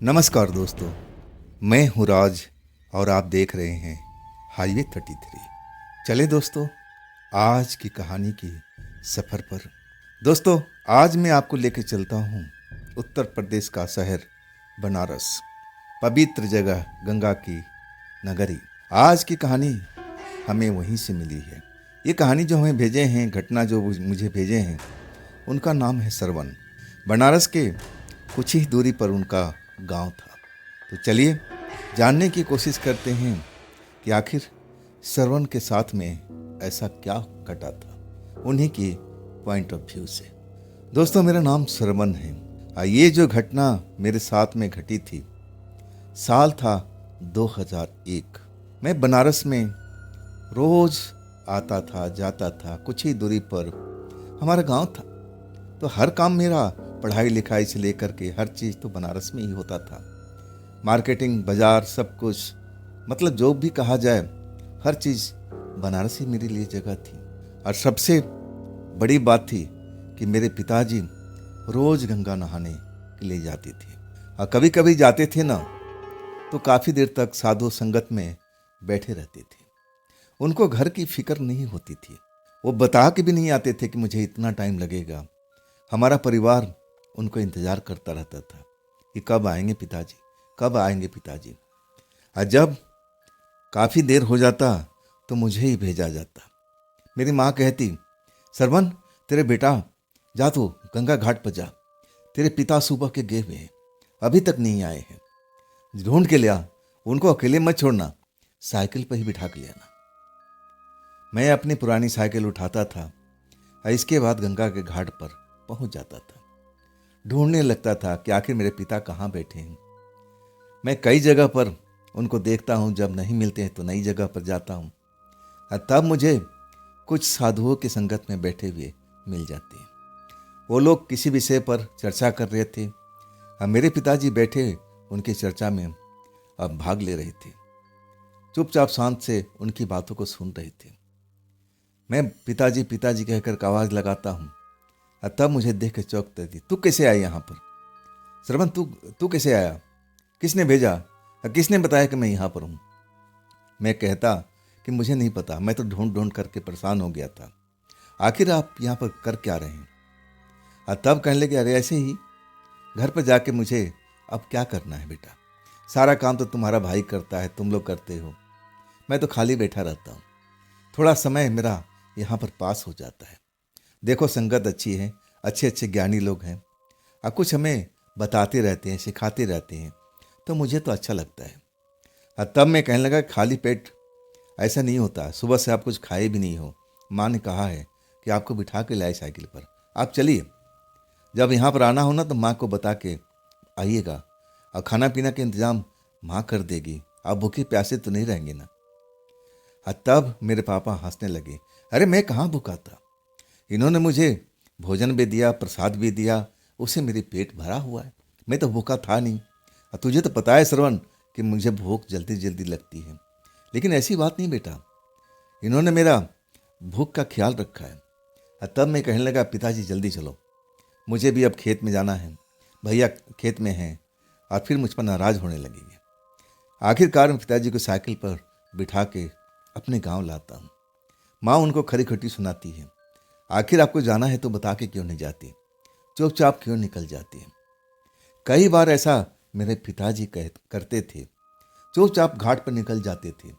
नमस्कार दोस्तों, मैं हूँ राज और आप देख रहे हैं हाईवे 33। चले दोस्तों, आज की कहानी की सफ़र पर। दोस्तों, आज मैं आपको लेकर चलता हूँ उत्तर प्रदेश का शहर बनारस, पवित्र जगह गंगा की नगरी। आज की कहानी हमें वहीं से मिली है। ये कहानी जो हमें भेजे हैं, घटना जो मुझे भेजे हैं, उनका नाम है सरवन। बनारस के कुछ ही दूरी पर उनका गांव था। तो चलिए जानने की कोशिश करते हैं कि आखिर सरवन के साथ में ऐसा क्या घटा था, उन्हीं की पॉइंट ऑफ व्यू से। दोस्तों, मेरा नाम सरवन है। ये जो घटना मेरे साथ में घटी थी, साल था 2001। मैं बनारस में रोज आता था, जाता था। कुछ ही दूरी पर हमारा गांव था, तो हर काम मेरा पढ़ाई लिखाई से लेकर के हर चीज़ तो बनारस में ही होता था। मार्केटिंग, बाजार, सब कुछ, मतलब जो भी कहा जाए, हर चीज़ बनारस ही मेरे लिए जगह थी। और सबसे बड़ी बात थी कि मेरे पिताजी रोज़ गंगा नहाने के लिए जाते थे। और कभी कभी जाते थे ना, तो काफ़ी देर तक साधु संगत में बैठे रहते थे। उनको घर की फिक्र नहीं होती थी। वो बता के भी नहीं आते थे कि मुझे इतना टाइम लगेगा। हमारा परिवार उनको इंतज़ार करता रहता था कि कब आएंगे पिताजी, कब आएंगे पिताजी। और जब काफ़ी देर हो जाता तो मुझे ही भेजा जाता। मेरी माँ कहती, सरवन, तेरे बेटा जा, तो गंगा घाट पर जा, तेरे पिता सुबह के गए हुए हैं, अभी तक नहीं आए हैं, ढूंढ के लिया, उनको अकेले मत छोड़ना, साइकिल पर ही बिठा के ले आना। मैं अपनी पुरानी साइकिल उठाता था और इसके बाद गंगा के घाट पर पहुंच जाता था। ढूंढने लगता था कि आखिर मेरे पिता कहाँ बैठे हैं। मैं कई जगह पर उनको देखता हूँ, जब नहीं मिलते हैं तो नई जगह पर जाता हूँ। और तब मुझे कुछ साधुओं की संगत में बैठे हुए मिल जाते हैं। वो लोग किसी विषय पर चर्चा कर रहे थे और मेरे पिताजी बैठे उनकी चर्चा में अब भाग ले रहे थे। चुपचाप शांत से उनकी बातों को सुन रहे थे। मैं पिताजी पिताजी कहकर आवाज़ लगाता हूँ और तब मुझे देख के चौंकती थी, तू कैसे आया यहाँ पर? सरवन, तू तू कैसे आया? किसने भेजा? किसने बताया कि मैं यहाँ पर हूँ? मैं कहता कि मुझे नहीं पता, मैं तो ढूंढ ढूंढ करके परेशान हो गया था। आखिर आप यहाँ पर कर क्या रहे हैं? और तब कहने लगे, अरे ऐसे ही, घर पर जाके मुझे अब क्या करना है बेटा, सारा काम तो तुम्हारा भाई करता है, तुम लोग करते हो, मैं तो खाली बैठा रहता हूँ। थोड़ा समय मेरा यहाँ पर पास हो जाता है। देखो, संगत अच्छी है, अच्छे अच्छे ज्ञानी लोग हैं और कुछ हमें बताते रहते हैं, सिखाते रहते हैं, तो मुझे तो अच्छा लगता है। और तब मैं कहने लगा, खाली पेट ऐसा नहीं होता, सुबह से आप कुछ खाए भी नहीं हो। माँ ने कहा है कि आपको बिठा के लाए साइकिल पर, आप चलिए, जब यहाँ पर आना हो ना तो माँ को बता के आइएगा, और खाना पीना के इंतज़ाम माँ कर देगी, आप भूखे प्यासे तो नहीं रहेंगे ना। और तब मेरे पापा हंसने लगे, अरे मैं कहाँ भूखा था, इन्होंने मुझे भोजन भी दिया, प्रसाद भी दिया, उससे मेरी पेट भरा हुआ है, मैं तो भूखा था नहीं। और तुझे तो पता है सरवन कि मुझे भूख जल्दी जल्दी लगती है, लेकिन ऐसी बात नहीं बेटा, इन्होंने मेरा भूख का ख्याल रखा है। और तब मैं कहने लगा, पिताजी जल्दी चलो, मुझे भी अब खेत में जाना है, भैया खेत में हैं, और फिर मुझ पर नाराज़ होने लगेंगे। आखिरकार मैं पिताजी को साइकिल पर बिठा के अपने गाँव लाता हूँ। माँ उनको खरी खटी सुनाती है, आखिर आपको जाना है तो बता के क्यों नहीं जाती, चुपचाप क्यों निकल जाती है। कई बार ऐसा मेरे पिताजी करते थे, चुपचाप घाट पर निकल जाते थे,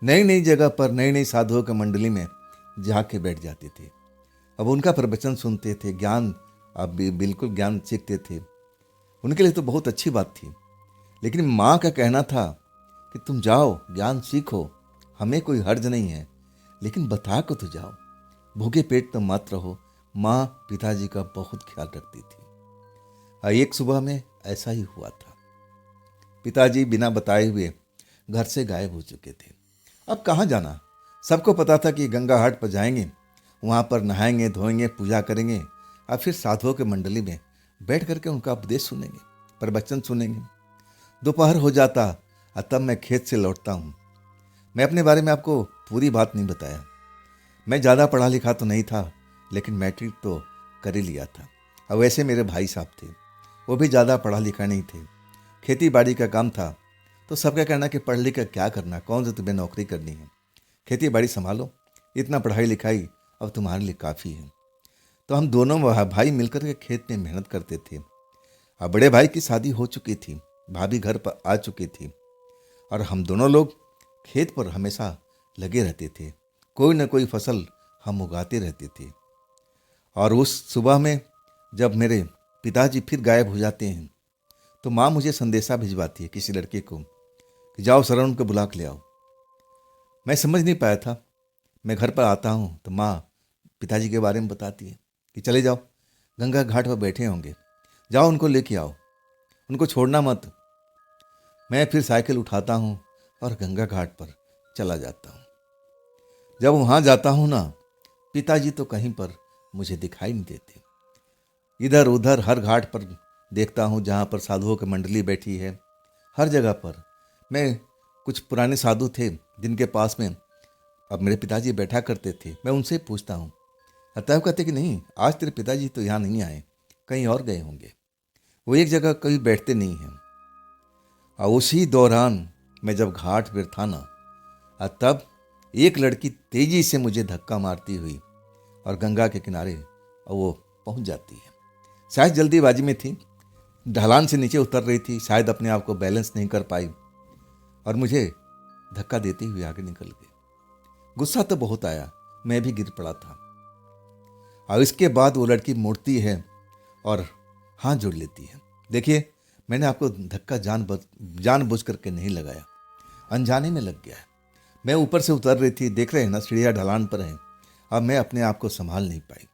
नई नई जगह पर नई नई साधुओं की मंडली में जाके बैठ जाते थे। अब उनका प्रवचन सुनते थे, ज्ञान, अब बिल्कुल ज्ञान सीखते थे। उनके लिए तो बहुत अच्छी बात थी, लेकिन माँ का कहना था कि तुम जाओ, ज्ञान सीखो, हमें कोई हर्ज नहीं है, लेकिन बता को तो जाओ, भूखे पेट तो मत रहो। माँ पिताजी का बहुत ख्याल रखती थी। एक सुबह में ऐसा ही हुआ था। पिताजी बिना बताए हुए घर से गायब हो चुके थे। अब कहाँ जाना, सबको पता था कि गंगा घाट पर जाएंगे, वहाँ पर नहाएंगे, धोएंगे, पूजा करेंगे और फिर साधुओं के मंडली में बैठ करके उनका उपदेश सुनेंगे, प्रवचन सुनेंगे। दोपहर हो जाता और तब मैं खेत से लौटता हूँ। मैं अपने बारे में आपको पूरी बात नहीं बताया। मैं ज़्यादा पढ़ा लिखा तो नहीं था, लेकिन मैट्रिक तो कर ही लिया था। और वैसे मेरे भाई साहब थे, वो भी ज़्यादा पढ़ा लिखा नहीं थे, खेती बाड़ी का काम था, तो सबका कहना कि पढ़ लिख कर क्या करना, कौन सा तुम्हें नौकरी करनी है, खेती बाड़ी संभालो, इतना पढ़ाई लिखाई अब तुम्हारे लिए काफ़ी है। तो हम दोनों भाई मिलकर के खेत में मेहनत करते थे। अब बड़े भाई की शादी हो चुकी थी, भाभी घर पर आ चुकी थी, और हम दोनों लोग खेत पर हमेशा लगे रहते थे। कोई न कोई फसल हम उगाते रहते थे। और उस सुबह में जब मेरे पिताजी फिर गायब हो जाते हैं, तो माँ मुझे संदेशा भिजवाती है किसी लड़के को कि जाओ सरवण को बुला के ले आओ। मैं समझ नहीं पाया था। मैं घर पर आता हूँ तो माँ पिताजी के बारे में बताती है कि चले जाओ, गंगा घाट पर बैठे होंगे, जाओ उनको लेके आओ, उनको छोड़ना मत। मैं फिर साइकिल उठाता हूँ और गंगा घाट पर चला जाता हूँ। जब वहाँ जाता हूँ ना, पिताजी तो कहीं पर मुझे दिखाई नहीं देते। इधर उधर हर घाट पर देखता हूँ जहाँ पर साधुओं की मंडली बैठी है, हर जगह पर मैं कुछ पुराने साधु थे जिनके पास में अब मेरे पिताजी बैठा करते थे, मैं उनसे पूछता हूँ। अतः कहते कि नहीं, आज तेरे पिताजी तो यहाँ नहीं आए, कहीं और गए होंगे, वो एक जगह कभी बैठते नहीं हैं। और उसी दौरान मैं जब घाट पर था ना, तब एक लड़की तेजी से मुझे धक्का मारती हुई और गंगा के किनारे वो पहुंच जाती है। शायद जल्दीबाजी में थी, ढलान से नीचे उतर रही थी, शायद अपने आप को बैलेंस नहीं कर पाई और मुझे धक्का देती हुई आगे निकल गई। गुस्सा तो बहुत आया, मैं भी गिर पड़ा था। और इसके बाद वो लड़की मुड़ती है और हाथ जोड़ लेती है। देखिए, मैंने आपको धक्का जानबूझ करके नहीं लगाया, अनजाने में लग गया है। मैं ऊपर से उतर रही थी, देख रहे हैं ना सीढ़ियाँ ढलान पर हैं। अब मैं अपने आप को संभाल नहीं पाई।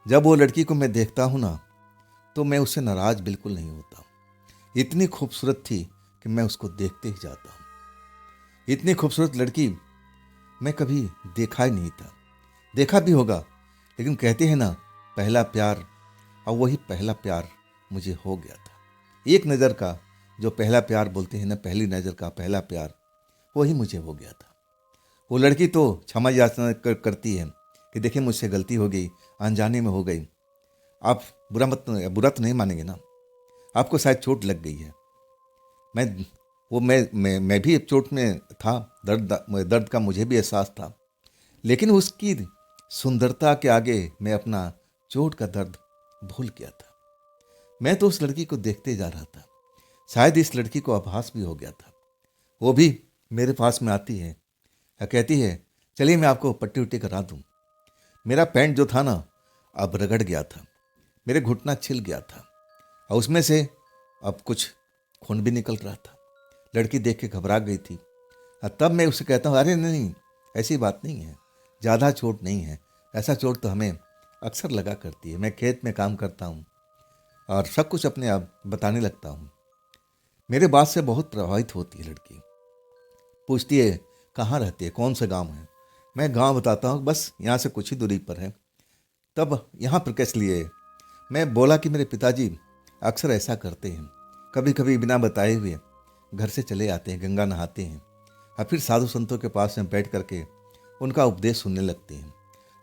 जब वो लड़की को मैं देखता हूँ ना, तो मैं उससे नाराज बिल्कुल नहीं होता। इतनी खूबसूरत थी कि मैं उसको देखते ही जाता हूँ। इतनी खूबसूरत लड़की मैं कभी देखा ही नहीं था। देखा भी होगा, लेकिन कहते हैं ना पहला प्यार, और वही पहला प्यार मुझे हो गया था। एक नज़र का जो पहला प्यार बोलते हैं ना, पहली नज़र का पहला प्यार, वही मुझे हो गया था। वो लड़की तो क्षमा याचना करती है कि देखिए मुझसे गलती हो गई, अनजाने में हो गई। आप बुरा तो नहीं मानेंगे ना, आपको शायद चोट लग गई है। मैं भी चोट में था, दर्द का मुझे भी एहसास था, लेकिन उसकी सुंदरता के आगे मैं अपना चोट का दर्द भूल गया था। मैं तो उस लड़की को देखते जा रहा था। शायद इस लड़की को आभास भी हो गया था। वो भी मेरे पास में आती है, कहती है चलिए मैं आपको पट्टी उट्टी करा दूँ। मेरा पैंट जो था ना, अब रगड़ गया था, मेरे घुटना छिल गया था और उसमें से अब कुछ खून भी निकल रहा था। लड़की देख के घबरा गई थी। तब मैं उसे कहता हूँ, अरे नहीं, ऐसी बात नहीं है, ज़्यादा चोट नहीं है, ऐसा चोट तो हमें अक्सर लगा करती है। मैं खेत में काम करता हूँ और सब कुछ अपने आप बताने लगता हूँ। मेरे बात से बहुत प्रभावित होती है लड़की। पूछती है कहाँ रहती है, कौन सा गांव है। मैं गांव बताता हूँ, बस यहाँ से कुछ ही दूरी पर है। तब यहाँ पर किस लिए? मैं बोला कि मेरे पिताजी अक्सर ऐसा करते हैं, कभी कभी बिना बताए हुए घर से चले आते हैं, गंगा नहाते हैं और फिर साधु संतों के पास में बैठ करके उनका उपदेश सुनने लगते हैं।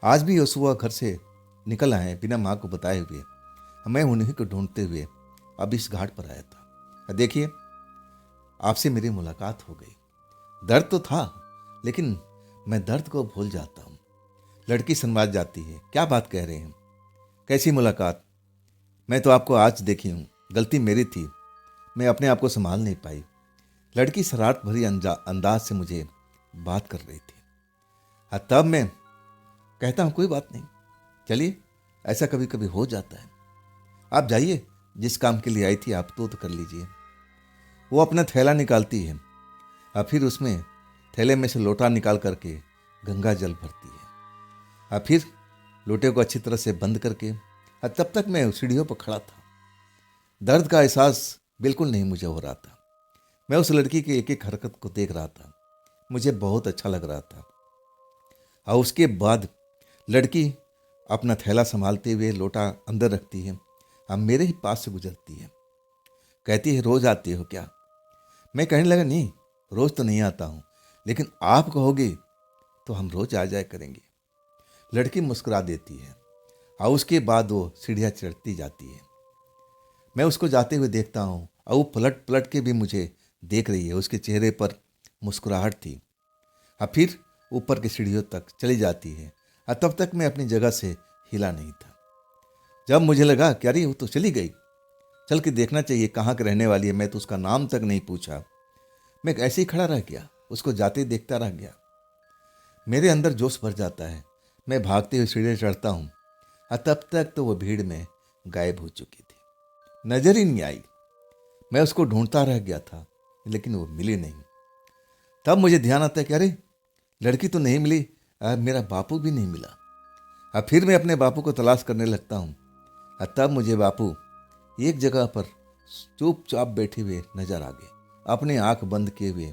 आज भी वो सुबह घर से निकल आए बिना माँ को बताए हुए। मैं उन्हीं को ढूंढते हुए अब इस घाट पर आया था। देखिए, आपसे मेरी मुलाकात हो गई। दर्द तो था, लेकिन मैं दर्द को भूल जाता हूँ। लड़की शर्मा जाती है, क्या बात कह रहे हैं, कैसी मुलाकात? मैं तो आपको आज देखी हूँ, गलती मेरी थी, मैं अपने आप को संभाल नहीं पाई। लड़की शरारत भरी अंदाज से मुझे बात कर रही थी। तब मैं कहता हूँ कोई बात नहीं, चलिए, ऐसा कभी कभी हो जाता है, आप जाइए, जिस काम के लिए आई थी आप तो कर लीजिए। वो अपना थैला निकालती है और फिर उसमें थैले में से लोटा निकाल करके गंगा जल भरती है और फिर लोटे को अच्छी तरह से बंद करके, तब तक मैं सीढ़ियों पर खड़ा था। दर्द का एहसास बिल्कुल नहीं मुझे हो रहा था। मैं उस लड़की की एक एक हरकत को देख रहा था, मुझे बहुत अच्छा लग रहा था। और उसके बाद लड़की अपना थैला संभालते हुए लोटा अंदर रखती है और मेरे ही पास से गुजरती है। कहती है रोज आती हो क्या? मैं कहने लगा नहीं, रोज तो नहीं आता हूँ, लेकिन आप कहोगे तो हम रोज आ जाया करेंगे। लड़की मुस्कुरा देती है और उसके बाद वो सीढ़ियाँ चढ़ती जाती है। मैं उसको जाते हुए देखता हूँ और वो पलट पलट के भी मुझे देख रही है। उसके चेहरे पर मुस्कुराहट थी। और फिर ऊपर की सीढ़ियों तक चली जाती है। और तब तक मैं अपनी जगह से हिला नहीं था। जब मुझे लगा कि अरे वो तो चली गई, चल के देखना चाहिए कहाँ के रहने वाली है, मैं तो उसका नाम तक नहीं पूछा। मैं ऐसे ही खड़ा रह गया, उसको जाते ही देखता रह गया। मेरे अंदर जोश भर जाता है। मैं भागते हुए सीढ़ी चढ़ता हूँ। और तब तक तो वो भीड़ में गायब हो चुकी थी, नजर ही नहीं आई। मैं उसको ढूंढता रह गया था, लेकिन वो मिली नहीं। तब मुझे ध्यान आता है कि अरे लड़की तो नहीं मिली, मेरा बापू भी नहीं मिला। अब फिर मैं अपने बापू को तलाश करने लगता हूँ। और तब मुझे बापू एक जगह पर चुपचाप बैठे हुए नजर आ गए, अपनी आंख बंद किए हुए।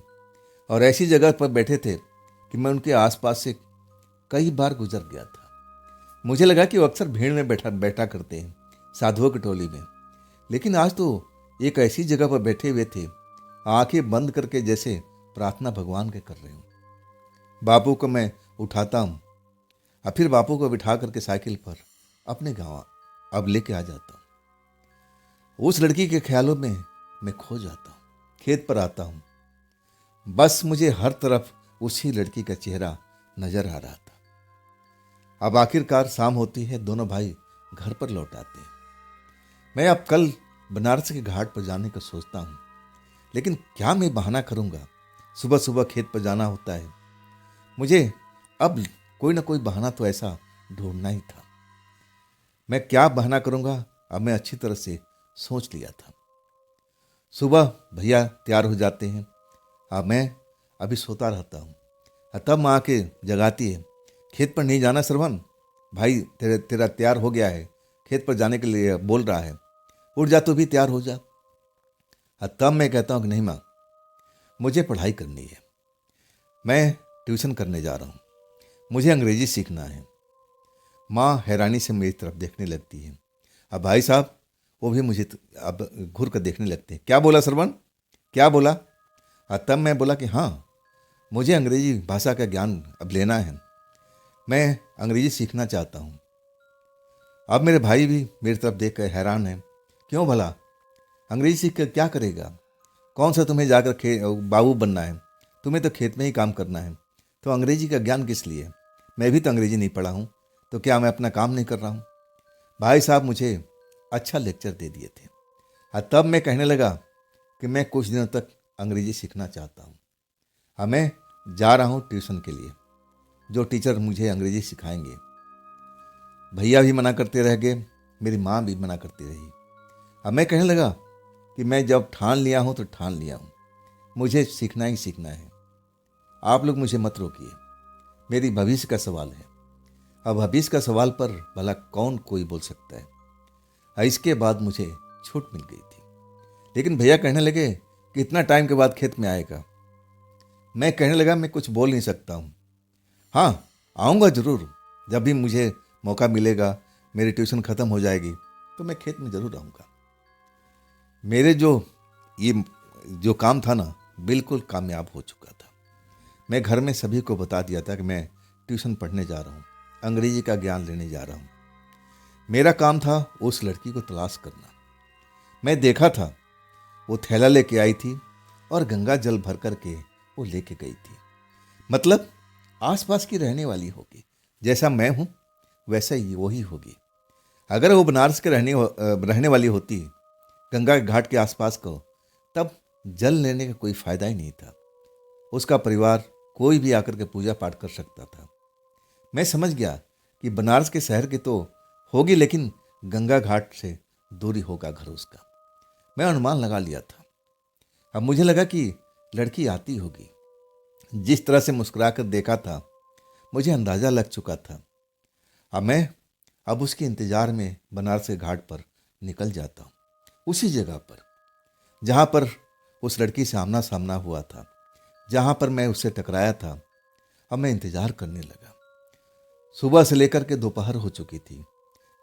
और ऐसी जगह पर बैठे थे कि मैं उनके आसपास से कई बार गुजर गया था। मुझे लगा कि वो अक्सर भीड़ में बैठा बैठा करते हैं, साधुओं की टोली में। लेकिन आज तो एक ऐसी जगह पर बैठे हुए थे, आंखें बंद करके, जैसे प्रार्थना भगवान के कर रहे हूँ। बापू को मैं उठाता हूँ और फिर बापू को बिठा करके साइकिल पर अपने गाँव अब लेके आ जाता हूँ। उस लड़की के ख्यालों में मैं खो जाता हूँ। खेत पर आता हूँ, बस मुझे हर तरफ उसी लड़की का चेहरा नजर आ रहा था। अब आखिरकार शाम होती है, दोनों भाई घर पर लौट आते हैं। मैं अब कल बनारस के घाट पर जाने का सोचता हूँ, लेकिन क्या मैं बहाना करूँगा। सुबह सुबह खेत पर जाना होता है। मुझे अब कोई ना कोई बहाना तो ऐसा ढूंढना ही था। मैं क्या बहाना करूँगा, अब मैं अच्छी तरह से सोच लिया था। सुबह भैया तैयार हो जाते हैं। अब मैं अभी सोता रहता हूँ। तब माँ आके जगाती है, खेत पर नहीं जाना श्रवण, भाई तेरा तैयार हो गया है, खेत पर जाने के लिए बोल रहा है, उठ जा, तू भी तैयार हो जा। तब मैं कहता हूँ कि नहीं माँ, मुझे पढ़ाई करनी है, मैं ट्यूशन करने जा रहा हूँ, मुझे अंग्रेजी सीखना है। माँ हैरानी से मेरी तरफ देखने लगती है। अब भाई साहब वो भी मुझे अब घूर कर देखने लगते हैं। क्या बोला श्रवण, क्या बोला? तब मैं बोला कि हाँ, मुझे अंग्रेजी भाषा का ज्ञान अब लेना है, मैं अंग्रेजी सीखना चाहता हूँ। अब मेरे भाई भी मेरी तरफ देख कर हैरान है। क्यों भला, अंग्रेजी सीख कर क्या करेगा? कौन सा तुम्हें जाकर बाबू बनना है? तुम्हें तो खेत में ही काम करना है, तो अंग्रेजी का ज्ञान किस लिए? मैं भी तो अंग्रेजी नहीं पढ़ा हूँ, तो क्या मैं अपना काम नहीं कर रहा हूँ? भाई साहब मुझे अच्छा लेक्चर दे दिए थे। तब मैं कहने लगा कि मैं कुछ दिनों तक अंग्रेजी सीखना चाहता हूँ। मैं जा रहा हूँ ट्यूशन के लिए, जो टीचर मुझे अंग्रेजी सिखाएंगे। भैया भी मना करते रह गए, मेरी माँ भी मना करती रही। मैं कहने लगा कि मैं जब ठान लिया हूँ तो ठान लिया हूँ, मुझे सीखना ही सीखना है। आप लोग मुझे मत रोकिए, मेरी भविष्य का सवाल है। अब भविष्य का सवाल पर भला कौन कोई बोल सकता है। इसके बाद मुझे छूट मिल गई थी। लेकिन भैया कहने लगे कि इतना टाइम के बाद खेत में आएगा। मैं कहने लगा मैं कुछ बोल नहीं सकता हूँ। हाँ, आऊँगा ज़रूर, जब भी मुझे मौका मिलेगा, मेरी ट्यूशन ख़त्म हो जाएगी तो मैं खेत में ज़रूर आऊँगा। मेरे जो काम था ना, बिल्कुल कामयाब हो चुका था। मैं घर में सभी को बता दिया था कि मैं ट्यूशन पढ़ने जा रहा हूँ, अंग्रेजी का ज्ञान लेने जा रहा हूँ। मेरा काम था उस लड़की को तलाश करना। मैं देखा था वो थैला लेके आई थी और गंगा जल भर करके वो लेके गई थी। मतलब आसपास की रहने वाली होगी, जैसा मैं हूँ वैसा ही वही होगी। अगर वो बनारस के रहने वाली होती गंगा घाट के आसपास को, तब जल लेने का कोई फायदा ही नहीं था। उसका परिवार कोई भी आकर के पूजा पाठ कर सकता था। मैं समझ गया कि बनारस के शहर की तो होगी, लेकिन गंगा घाट से दूरी होगा घर उसका। मैं अनुमान लगा लिया था। अब मुझे लगा कि लड़की आती होगी। जिस तरह से मुस्कुराकर देखा था, मुझे अंदाजा लग चुका था। मैं उसके इंतजार में बनारस के घाट पर निकल जाता हूँ, उसी जगह पर जहाँ पर उस लड़की से आमना सामना हुआ था, जहाँ पर मैं उससे टकराया था। अब मैं इंतजार करने लगा। सुबह से लेकर के दोपहर हो चुकी थी।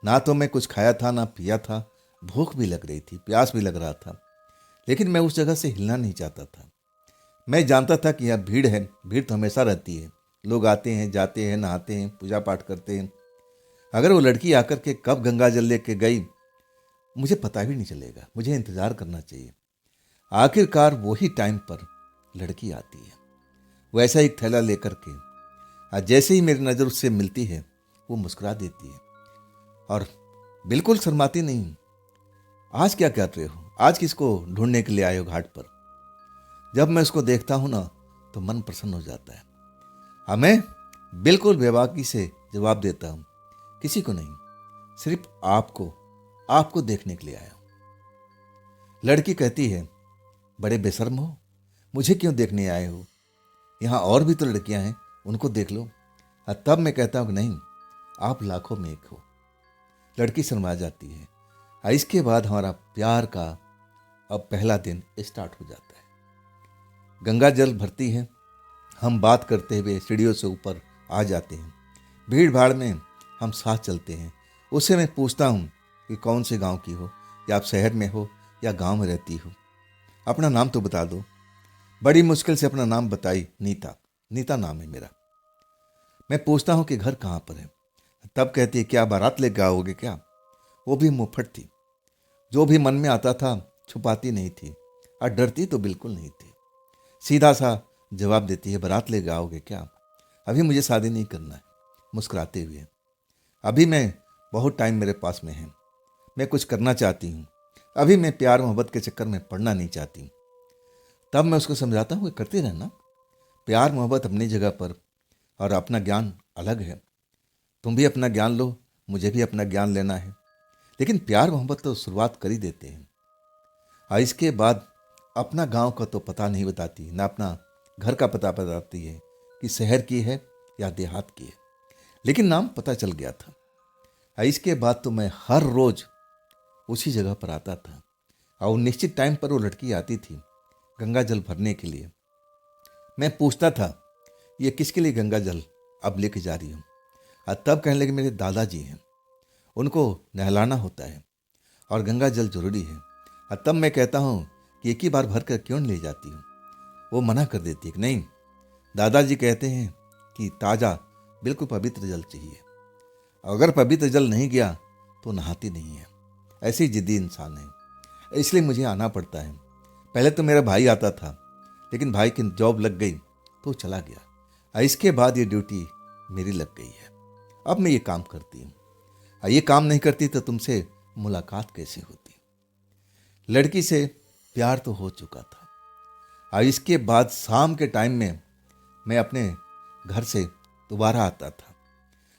ना तो मैं कुछ खाया था ना पिया था, भूख भी लग रही थी, प्यास भी लग रहा था, लेकिन मैं उस जगह से हिलना नहीं चाहता था। मैं जानता था कि यहाँ भीड़ है, भीड़ तो हमेशा रहती है, लोग आते हैं जाते हैं, नहाते हैं, पूजा पाठ करते हैं। अगर वो लड़की आकर के कब गंगा जल लेके गई मुझे पता भी नहीं चलेगा। मुझे इंतज़ार करना चाहिए। आखिरकार वही टाइम पर लड़की आती है, वैसा एक थैला लेकर के। और जैसे ही मेरी नज़र उससे मिलती है वो मुस्कुरा देती है और बिल्कुल शर्माती नहीं। आज क्या कर रहे हो, आज किसको ढूंढने के लिए आए हो घाट पर? जब मैं उसको देखता हूं ना तो मन प्रसन्न हो जाता है। मैं बिल्कुल बेबाकी से जवाब देता हूं, किसी को नहीं, सिर्फ आपको आपको देखने के लिए आया हूं। लड़की कहती है, बड़े बेशर्म हो, मुझे क्यों देखने आए हो? यहाँ और भी तो लड़कियां हैं, उनको देख लो। तब मैं कहता हूं कि नहीं, आप लाखों में एक हो। लड़की शर्मा जाती है। इसके बाद हमारा प्यार का अब पहला दिन स्टार्ट हो जाता है। गंगा जल भरती है, हम बात करते हुए सीढ़ियों से ऊपर आ जाते हैं। भीड़ भाड़ में हम साथ चलते हैं। उससे मैं पूछता हूँ कि कौन से गांव की हो, या आप शहर में हो या गांव में रहती हो, अपना नाम तो बता दो। बड़ी मुश्किल से अपना नाम बताई, नीता। नीता नाम है मेरा। मैं पूछता हूँ कि घर कहाँ पर है? तब कहती है, क्या बारात लेकर आओगे क्या? वो भी मुंहफट थी, जो भी मन में आता था छुपाती नहीं थी और डरती तो बिल्कुल नहीं थी। सीधा सा जवाब देती है, बारात लेकर आओगे क्या? अभी मुझे शादी नहीं करना है, मुस्कुराते हुए। अभी मैं बहुत टाइम मेरे पास में है, मैं कुछ करना चाहती हूँ। अभी मैं प्यार मोहब्बत के चक्कर में पड़ना नहीं चाहती। तब मैं उसको समझाता हूँ कि करते रहना, प्यार मोहब्बत अपनी जगह पर और अपना ज्ञान अलग है। तुम भी अपना ज्ञान लो, मुझे भी अपना ज्ञान लेना है, लेकिन प्यार मोहब्बत तो शुरुआत कर ही देते हैं। और इसके बाद अपना गांव का तो पता नहीं बताती, ना अपना घर का पता बताती है कि शहर की है या देहात की है, लेकिन नाम पता चल गया था। और इसके बाद तो मैं हर रोज उसी जगह पर आता था और निश्चित टाइम पर वो लड़की आती थी गंगा जल भरने के लिए। मैं पूछता था, ये किसके लिए गंगा जल अब लेके जा रही हूँ? और तब कहने लगे, मेरे दादाजी हैं, उनको नहलाना होता है और गंगा जल जरूरी है। और तब मैं कहता हूँ कि एक ही बार भर कर क्यों नहीं ले जाती हूँ? वो मना कर देती है कि नहीं, दादाजी कहते हैं कि ताज़ा बिल्कुल पवित्र जल चाहिए, अगर पवित्र जल नहीं गया तो नहाती नहीं है। ऐसी जिद्दी इंसान है, इसलिए मुझे आना पड़ता है। पहले तो मेरा भाई आता था, लेकिन भाई की जॉब लग गई तो चला गया। और इसके बाद ये ड्यूटी मेरी लग गई है। अब मैं ये काम करती हूँ, और ये काम नहीं करती तो तुमसे मुलाकात कैसे होती? लड़की से प्यार तो हो चुका था। और इसके बाद शाम के टाइम में मैं अपने घर से दोबारा आता था।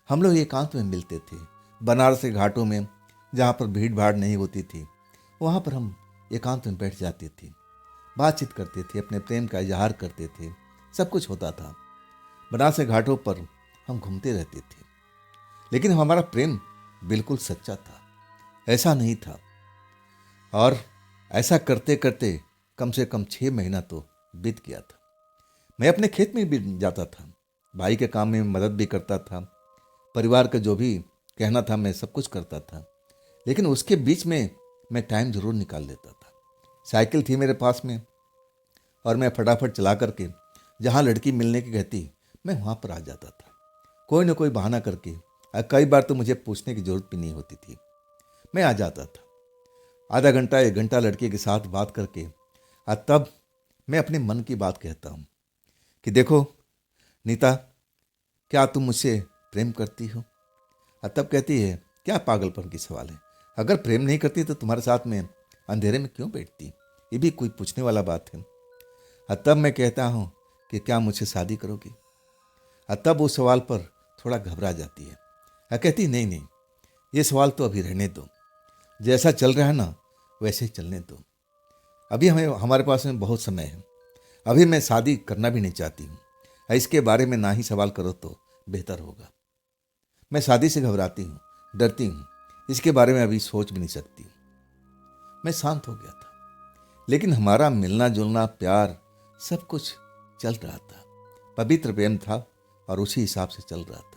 हम लोग एकांत में मिलते थे, बनारस के घाटों में, जहाँ पर भीड़ भाड़ नहीं होती थी। वहाँ पर हम एकांत में बैठ जाते थे, बातचीत करते थे, अपने प्रेम का इजहार करते थे, सब कुछ होता था। बनारस के घाटों पर हम घूमते रहते थे, लेकिन हमारा प्रेम बिल्कुल सच्चा था, ऐसा नहीं था। और ऐसा करते करते कम से कम 6 महीना तो बीत गया था। मैं अपने खेत में भी जाता था, भाई के काम में मदद भी करता था, परिवार का जो भी कहना था मैं सब कुछ करता था, लेकिन उसके बीच में मैं टाइम जरूर निकाल लेता था। साइकिल थी मेरे पास में और मैं फटाफट चला करके जहाँ लड़की मिलने की कहती, मैं वहाँ पर आ जाता था, कोई ना कोई बहाना करके। कई बार तो मुझे पूछने की जरूरत भी नहीं होती थी, मैं आ जाता था। आधा घंटा 1 घंटा लड़के के साथ बात करके तब मैं अपने मन की बात कहता हूँ कि देखो नीता, क्या तुम मुझसे प्रेम करती हो? तब कहती है, क्या पागलपन की सवाल है, अगर प्रेम नहीं करती तो तुम्हारे साथ में अंधेरे में क्यों बैठती? ये भी कोई पूछने वाला बात है। तब मैं कहता हूँ कि क्या मुझसे शादी करोगी? तब उस सवाल पर थोड़ा घबरा जाती है। कहती, नहीं नहीं, ये सवाल तो अभी रहने दो, जैसा चल रहा है ना वैसे ही चलने दो, अभी हमारे पास में बहुत समय है, अभी मैं शादी करना भी नहीं चाहती हूँ, इसके बारे में ना ही सवाल करो तो बेहतर होगा। मैं शादी से घबराती हूँ, डरती हूँ, इसके बारे में अभी सोच भी नहीं सकती। मैं शांत हो गया था, लेकिन हमारा मिलना जुलना, प्यार, सब कुछ चल रहा था, पवित्र प्रेम था और उसी हिसाब से चल रहा था।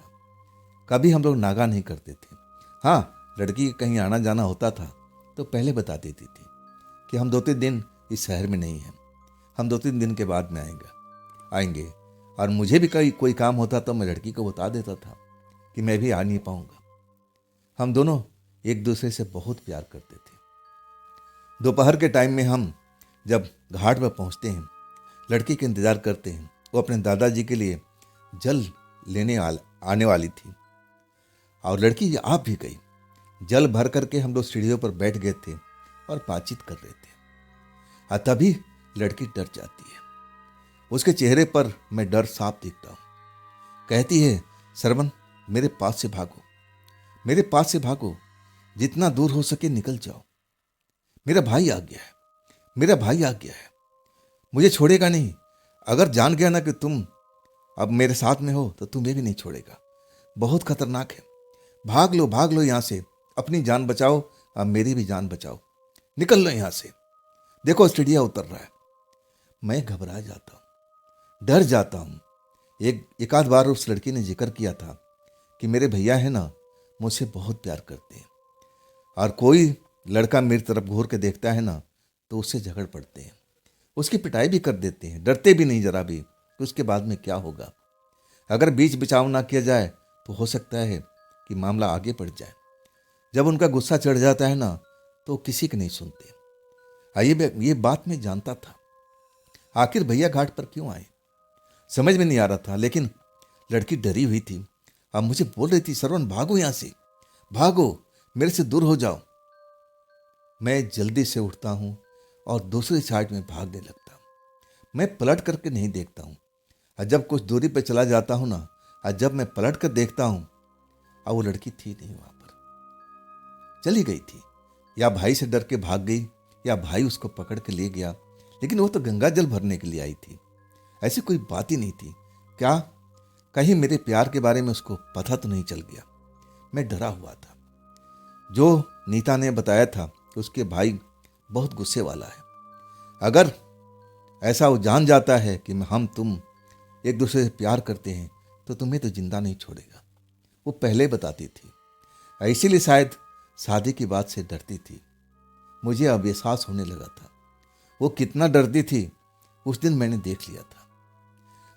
कभी हम लोग नागा नहीं करते थे। हाँ, लड़की कहीं आना जाना होता था तो पहले बता देती थी कि हम 2-3 दिन इस शहर में नहीं हैं, हम 2-3 दिन के बाद में आएंगे। और मुझे भी कोई काम होता तो मैं लड़की को बता देता था कि मैं भी आ नहीं पाऊंगा। हम दोनों एक दूसरे से बहुत प्यार करते थे। दोपहर के टाइम में हम जब घाट पर पहुंचते हैं, लड़की का इंतज़ार करते हैं। वो अपने दादाजी के लिए जल लेने आने वाली थी और लड़की आ भी गई। जल भर करके हम लोग सीढ़ियों पर बैठ गए थे और बातचीत कर रहे थे। तभी लड़की डर जाती है। उसके चेहरे पर मैं डर साफ दिखता हूँ। कहती है, श्रवण मेरे पास से भागो, मेरे पास से भागो, जितना दूर हो सके निकल जाओ। मेरा भाई आ गया है, मेरा भाई आ गया है, मुझे छोड़ेगा नहीं। अगर जान गया ना कि तुम अब मेरे साथ में हो तो तुम्हें भी नहीं छोड़ेगा। बहुत खतरनाक है, भाग लो यहाँ से, अपनी जान बचाओ, अब मेरी भी जान बचाओ, निकल लो यहाँ से। देखो चिड़िया उतर रहा है। मैं घबरा जाता हूँ, डर जाता हूँ। एक आध बार उस लड़की ने जिक्र किया था कि मेरे भैया है ना, मुझसे बहुत प्यार करते हैं और कोई लड़का मेरी तरफ घूर के देखता है ना तो उससे झगड़ पड़ते हैं, उसकी पिटाई भी कर देते हैं, डरते भी नहीं जरा भी कि उसके बाद में क्या होगा। अगर बीच बचाव ना किया जाए तो हो सकता है कि मामला आगे बढ़ जाए। जब उनका गुस्सा चढ़ जाता है ना तो किसी की नहीं सुनते। ये बात मैं जानता था। आखिर भैया घाट पर क्यों आए समझ में नहीं आ रहा था, लेकिन लड़की डरी हुई थी। अब मुझे बोल रही थी, श्रवण भागो यहाँ से, भागो, मेरे से दूर हो जाओ। मैं जल्दी से उठता हूँ और दूसरी साइड में भागने लगता हूँ। मैं पलट करके नहीं देखता हूँ। और जब कुछ दूरी पर चला जाता हूँ ना, और जब मैं पलट कर देखता हूँ, अब वो लड़की थी नहीं वहां पर, चली गई थी। या भाई से डर के भाग गई या भाई उसको पकड़ के ले गया। लेकिन वो तो गंगा जल भरने के लिए आई थी, ऐसी कोई बात ही नहीं थी। क्या कहीं मेरे प्यार के बारे में उसको पता तो नहीं चल गया? मैं डरा हुआ था। जो नीता ने बताया था कि उसके भाई बहुत गुस्से वाला है, अगर ऐसा वो जान जाता है कि हम तुम एक दूसरे से प्यार करते हैं तो तुम्हें तो जिंदा नहीं छोड़ेगा, वो पहले बताती थी। इसीलिए शायद शादी की बात से डरती थी। मुझे अब एहसास होने लगा था वो कितना डरती थी। उस दिन मैंने देख लिया था।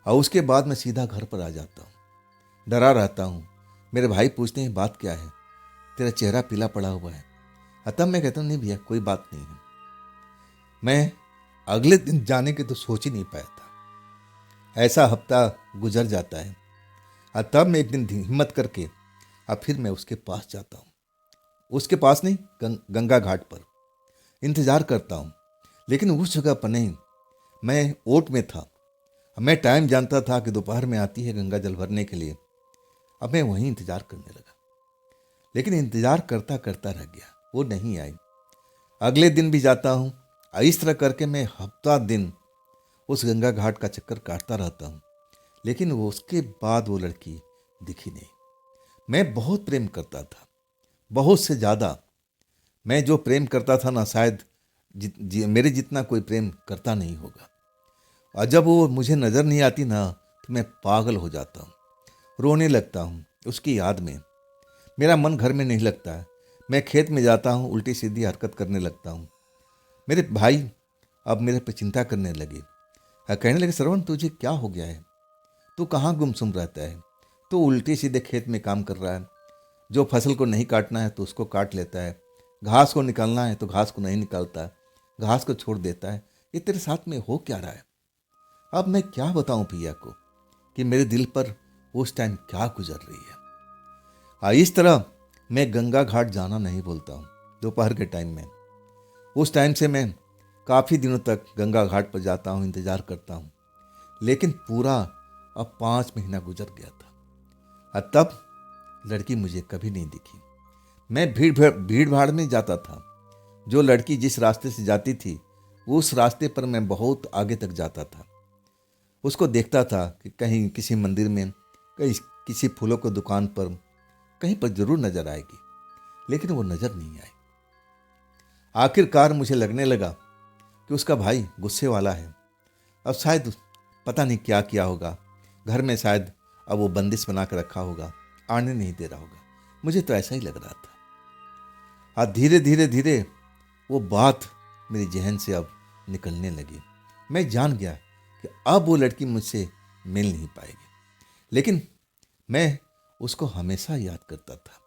और उसके बाद मैं सीधा घर पर आ जाता हूँ, डरा रहता हूँ। मेरे भाई पूछते हैं, बात क्या है, तेरा चेहरा पीला पड़ा हुआ है। तब मैं कहता हूँ, नहीं भैया कोई बात नहीं है। मैं अगले दिन जाने की तो सोच ही नहीं पाया था। ऐसा हफ्ता गुजर जाता है और तब मैं एक दिन हिम्मत करके अब फिर मैं उसके पास जाता हूँ। उसके पास नहीं, गंगा घाट पर इंतजार करता हूँ। लेकिन उस जगह पर नहीं, मैं ओट में था। मैं टाइम जानता था कि दोपहर में आती है गंगा जल भरने के लिए। अब मैं वहीं इंतजार करने लगा, लेकिन इंतजार करता करता रह गया, वो नहीं आई। अगले दिन भी जाता हूँ। इस तरह करके मैं हफ्ता दिन उस गंगा घाट का चक्कर काटता रहता हूँ, लेकिन वो उसके बाद वो लड़की दिखी नहीं। मैं बहुत प्रेम करता था, बहुत से ज़्यादा। मैं जो प्रेम करता था ना, शायद मेरे जितना कोई प्रेम करता नहीं होगा। और जब वो मुझे नज़र नहीं आती ना तो मैं पागल हो जाता हूँ, रोने लगता हूँ उसकी याद में। मेरा मन घर में नहीं लगता है। मैं खेत में जाता हूँ, उल्टी सीधी हरकत करने लगता हूँ। मेरे भाई अब मेरे पे चिंता करने लगे। कहने लगे, श्रवण तुझे क्या हो गया है, तू कहाँ गुमसुम रहता है, तू उल्टे सीधे खेत में काम कर रहा है। जो फसल को नहीं काटना है तो उसको काट लेता है, घास को निकालना है तो घास को नहीं निकालता, घास को छोड़ देता है। ये तेरे साथ में हो क्या रहा है? अब मैं क्या बताऊं भैया को कि मेरे दिल पर उस टाइम क्या गुजर रही है। इस तरह मैं गंगा घाट जाना नहीं बोलता हूँ दोपहर के टाइम में। उस टाइम से मैं काफ़ी दिनों तक गंगा घाट पर जाता हूँ, इंतज़ार करता हूँ। लेकिन पूरा अब 5 महीना गुजर गया था और तब लड़की मुझे कभी नहीं दिखी। मैं भीड़ भाड़ में जाता था। जो लड़की जिस रास्ते से जाती थी उस रास्ते पर मैं बहुत आगे तक जाता था। उसको देखता था कि कहीं किसी मंदिर में, कहीं किसी फूलों की दुकान पर, कहीं पर जरूर नजर आएगी, लेकिन वो नजर नहीं आई। आखिरकार मुझे लगने लगा कि उसका भाई गुस्से वाला है। अब शायद पता नहीं क्या किया होगा, घर में शायद अब वो बंदिश बना कर रखा होगा, आने नहीं दे रहा होगा। मुझे तो ऐसा ही लग रहा था। और धीरे धीरे धीरे वो बात मेरी जहन से अब निकलने लगी। मैं जान गया कि अब वो लड़की मुझसे मिल नहीं पाएगी, लेकिन मैं उसको हमेशा याद करता था।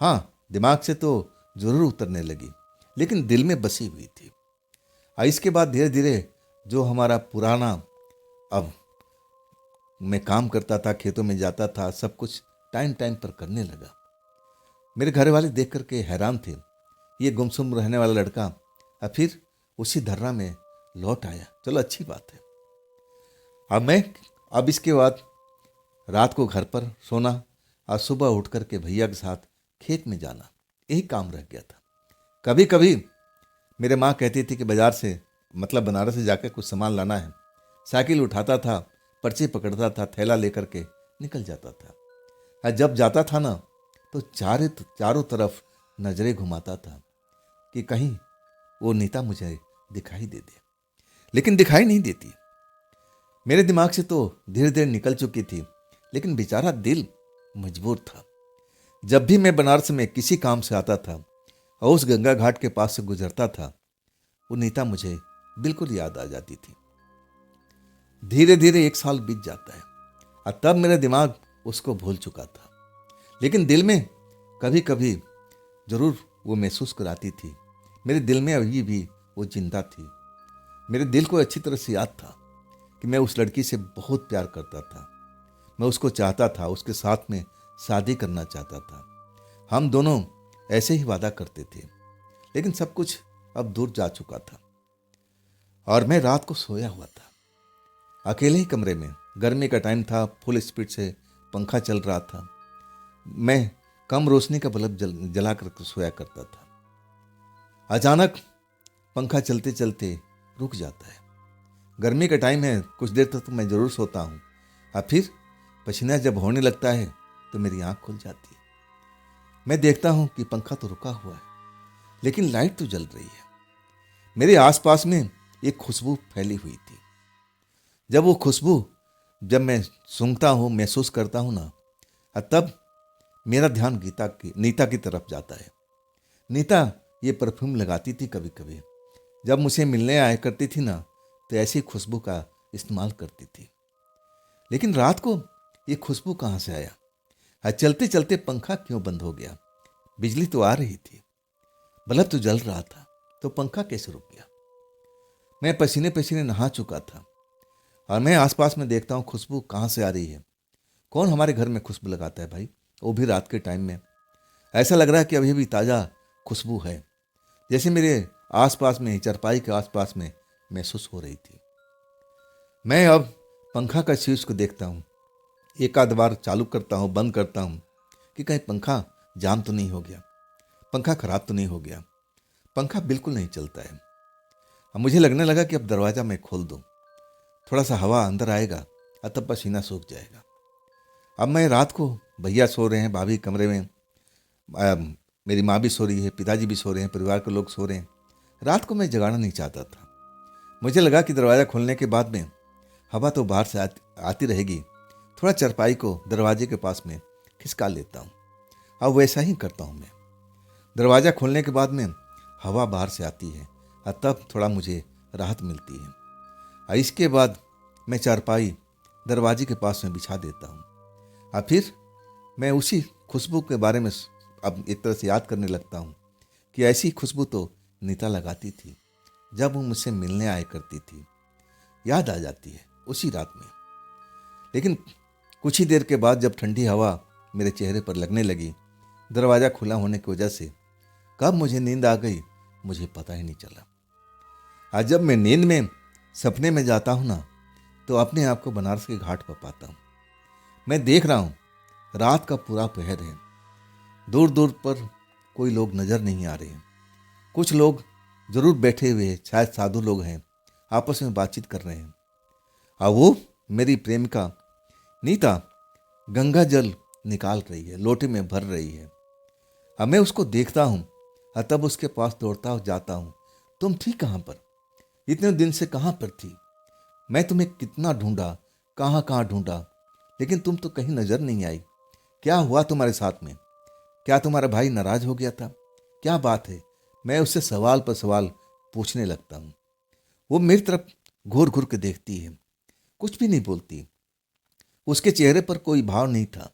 हाँ, दिमाग से तो जरूर उतरने लगी, लेकिन दिल में बसी हुई थी। और इसके बाद धीरे धीरे जो हमारा पुराना, अब मैं काम करता था, खेतों में जाता था, सब कुछ टाइम टाइम पर करने लगा। मेरे घर वाले देख करके हैरान थे, ये गुमसुम रहने वाला लड़का अब फिर उसी धर्रा में लौट आया। चलो अच्छी बात है। अब इसके बाद रात को घर पर सोना और सुबह उठ करके भैया के साथ खेत में जाना, यही काम रह गया था। कभी कभी मेरे माँ कहती थी कि बाजार से, मतलब बनारस से जाकर कुछ सामान लाना है। साइकिल उठाता था, पर्ची पकड़ता था, थैला लेकर के निकल जाता था। और जब जाता था ना तो चारों तरफ नजरें घुमाता था कि कहीं वो नीता मुझे दिखाई दे दे, लेकिन दिखाई नहीं देती। मेरे दिमाग से तो धीरे धीरे निकल चुकी थी, लेकिन बेचारा दिल मजबूर था। जब भी मैं बनारस में किसी काम से आता था और उस गंगा घाट के पास से गुजरता था, वो नीता मुझे बिल्कुल याद आ जाती थी। धीरे धीरे 1 साल बीत जाता है और तब मेरा दिमाग उसको भूल चुका था, लेकिन दिल में कभी कभी जरूर वो महसूस कराती थी। मेरे दिल में अभी भी वो जिंदा थी। मेरे दिल को अच्छी तरह से याद था कि मैं उस लड़की से बहुत प्यार करता था। मैं उसको चाहता था, उसके साथ में शादी करना चाहता था। हम दोनों ऐसे ही वादा करते थे, लेकिन सब कुछ अब दूर जा चुका था। और मैं रात को सोया हुआ था, अकेले ही कमरे में। गर्मी का टाइम था, फुल स्पीड से पंखा चल रहा था। मैं कम रोशनी का बल्ब जला कर सोया करता था। अचानक पंखा चलते चलते रुक जाता है। गर्मी का टाइम है, कुछ देर तक तो मैं जरूर सोता हूँ, और फिर पसीना जब होने लगता है तो मेरी आंख खुल जाती है। मैं देखता हूँ कि पंखा तो रुका हुआ है, लेकिन लाइट तो जल रही है। मेरे आसपास में एक खुशबू फैली हुई थी। जब मैं सूंघता हूँ, महसूस करता हूँ ना, तब मेरा ध्यान नीता की तरफ जाता है। नीता ये परफ्यूम लगाती थी कभी कभी। जब मुझे मिलने आया करती थी ना, तो ऐसी खुशबू का इस्तेमाल करती थी। लेकिन रात को ये खुशबू कहाँ से आया? चलते चलते पंखा क्यों बंद हो गया? बिजली तो आ रही थी, बल्ब तो जल रहा था, तो पंखा कैसे रुक गया? मैं पसीने पसीने नहा चुका था और मैं आसपास में देखता हूँ खुशबू कहाँ से आ रही है। कौन हमारे घर में खुशबू लगाता है भाई, वो भी रात के टाइम में? ऐसा लग रहा है कि अभी भी ताज़ा खुशबू है, जैसे मेरे आसपास में, चारपाई के आसपास में महसूस हो रही थी। मैं अब पंखा का स्विच को देखता हूँ, एक आध बार चालू करता हूँ, बंद करता हूँ कि कहीं पंखा जाम तो नहीं हो गया, पंखा खराब तो नहीं हो गया। पंखा बिल्कुल नहीं चलता है। अब मुझे लगने लगा कि अब दरवाज़ा मैं खोल दूँ, थोड़ा सा हवा अंदर आएगा और तब पसीना सूख जाएगा। अब मैं रात को, भैया सो रहे हैं, भाभी कमरे में, मेरी माँ भी सो रही है, पिताजी भी सो रहे हैं, परिवार के लोग सो रहे हैं। रात को मैं जगाना नहीं चाहता था। मुझे लगा कि दरवाज़ा खोलने के बाद में हवा तो बाहर से आती रहेगी, थोड़ा चरपाई को दरवाजे के पास में खिसका लेता हूँ। अब वैसा ही करता हूँ मैं। दरवाज़ा खोलने के बाद में हवा बाहर से आती है और तब थोड़ा मुझे राहत मिलती है। और इसके बाद मैं चारपाई दरवाजे के पास में बिछा देता हूँ और फिर मैं उसी खुशबू के बारे में अब एक तरह से याद करने लगता हूँ कि ऐसी खुशबू तो नीता लगाती थी जब वो मुझसे मिलने आया करती थी। याद आ जाती है उसी रात में। लेकिन कुछ ही देर के बाद जब ठंडी हवा मेरे चेहरे पर लगने लगी, दरवाज़ा खुला होने की वजह से, कब मुझे नींद आ गई मुझे पता ही नहीं चला। आज जब मैं नींद में सपने में जाता हूँ ना, तो अपने आप को बनारस के घाट पर पाता हूँ। मैं देख रहा हूँ रात का पूरा पहर है, दूर दूर पर कोई लोग नज़र नहीं आ रहे हैं। कुछ लोग जरूर बैठे हुए हैं, शायद साधु लोग हैं, आपस में बातचीत कर रहे हैं। और वो मेरी प्रेमिका नीता गंगा जल निकाल रही है, लोटे में भर रही है। अब मैं उसको देखता हूँ और तब उसके पास दौड़ता हुआ जाता हूँ। तुम थी कहाँ पर? इतने दिन से कहाँ पर थी? मैं तुम्हें कितना ढूंढा, कहाँ कहाँ ढूंढा, लेकिन तुम तो कहीं नजर नहीं आई। क्या हुआ तुम्हारे साथ में? क्या तुम्हारा भाई नाराज हो गया था? क्या बात है? मैं उससे सवाल पर सवाल पूछने लगता हूँ। वो मेरी तरफ घूर घूर के देखती है, कुछ भी नहीं बोलती। उसके चेहरे पर कोई भाव नहीं था।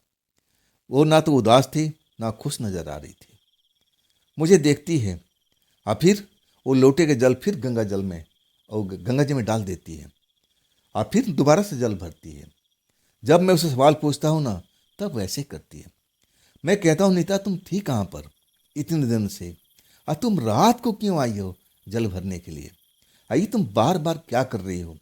वो ना तो उदास थी ना खुश नजर आ रही थी। मुझे देखती है और फिर वो लोटे के जल फिर गंगा जल में और गंगा जी में डाल देती है और फिर दोबारा से जल भरती है। जब मैं उससे सवाल पूछता हूँ ना, तब वैसे ही करती है। मैं कहता हूँ, नीता तुम थी कहाँ पर इतने दिन से, और तुम रात को क्यों आई हो जल भरने के लिए? आई तुम बार बार क्या कर रही हो?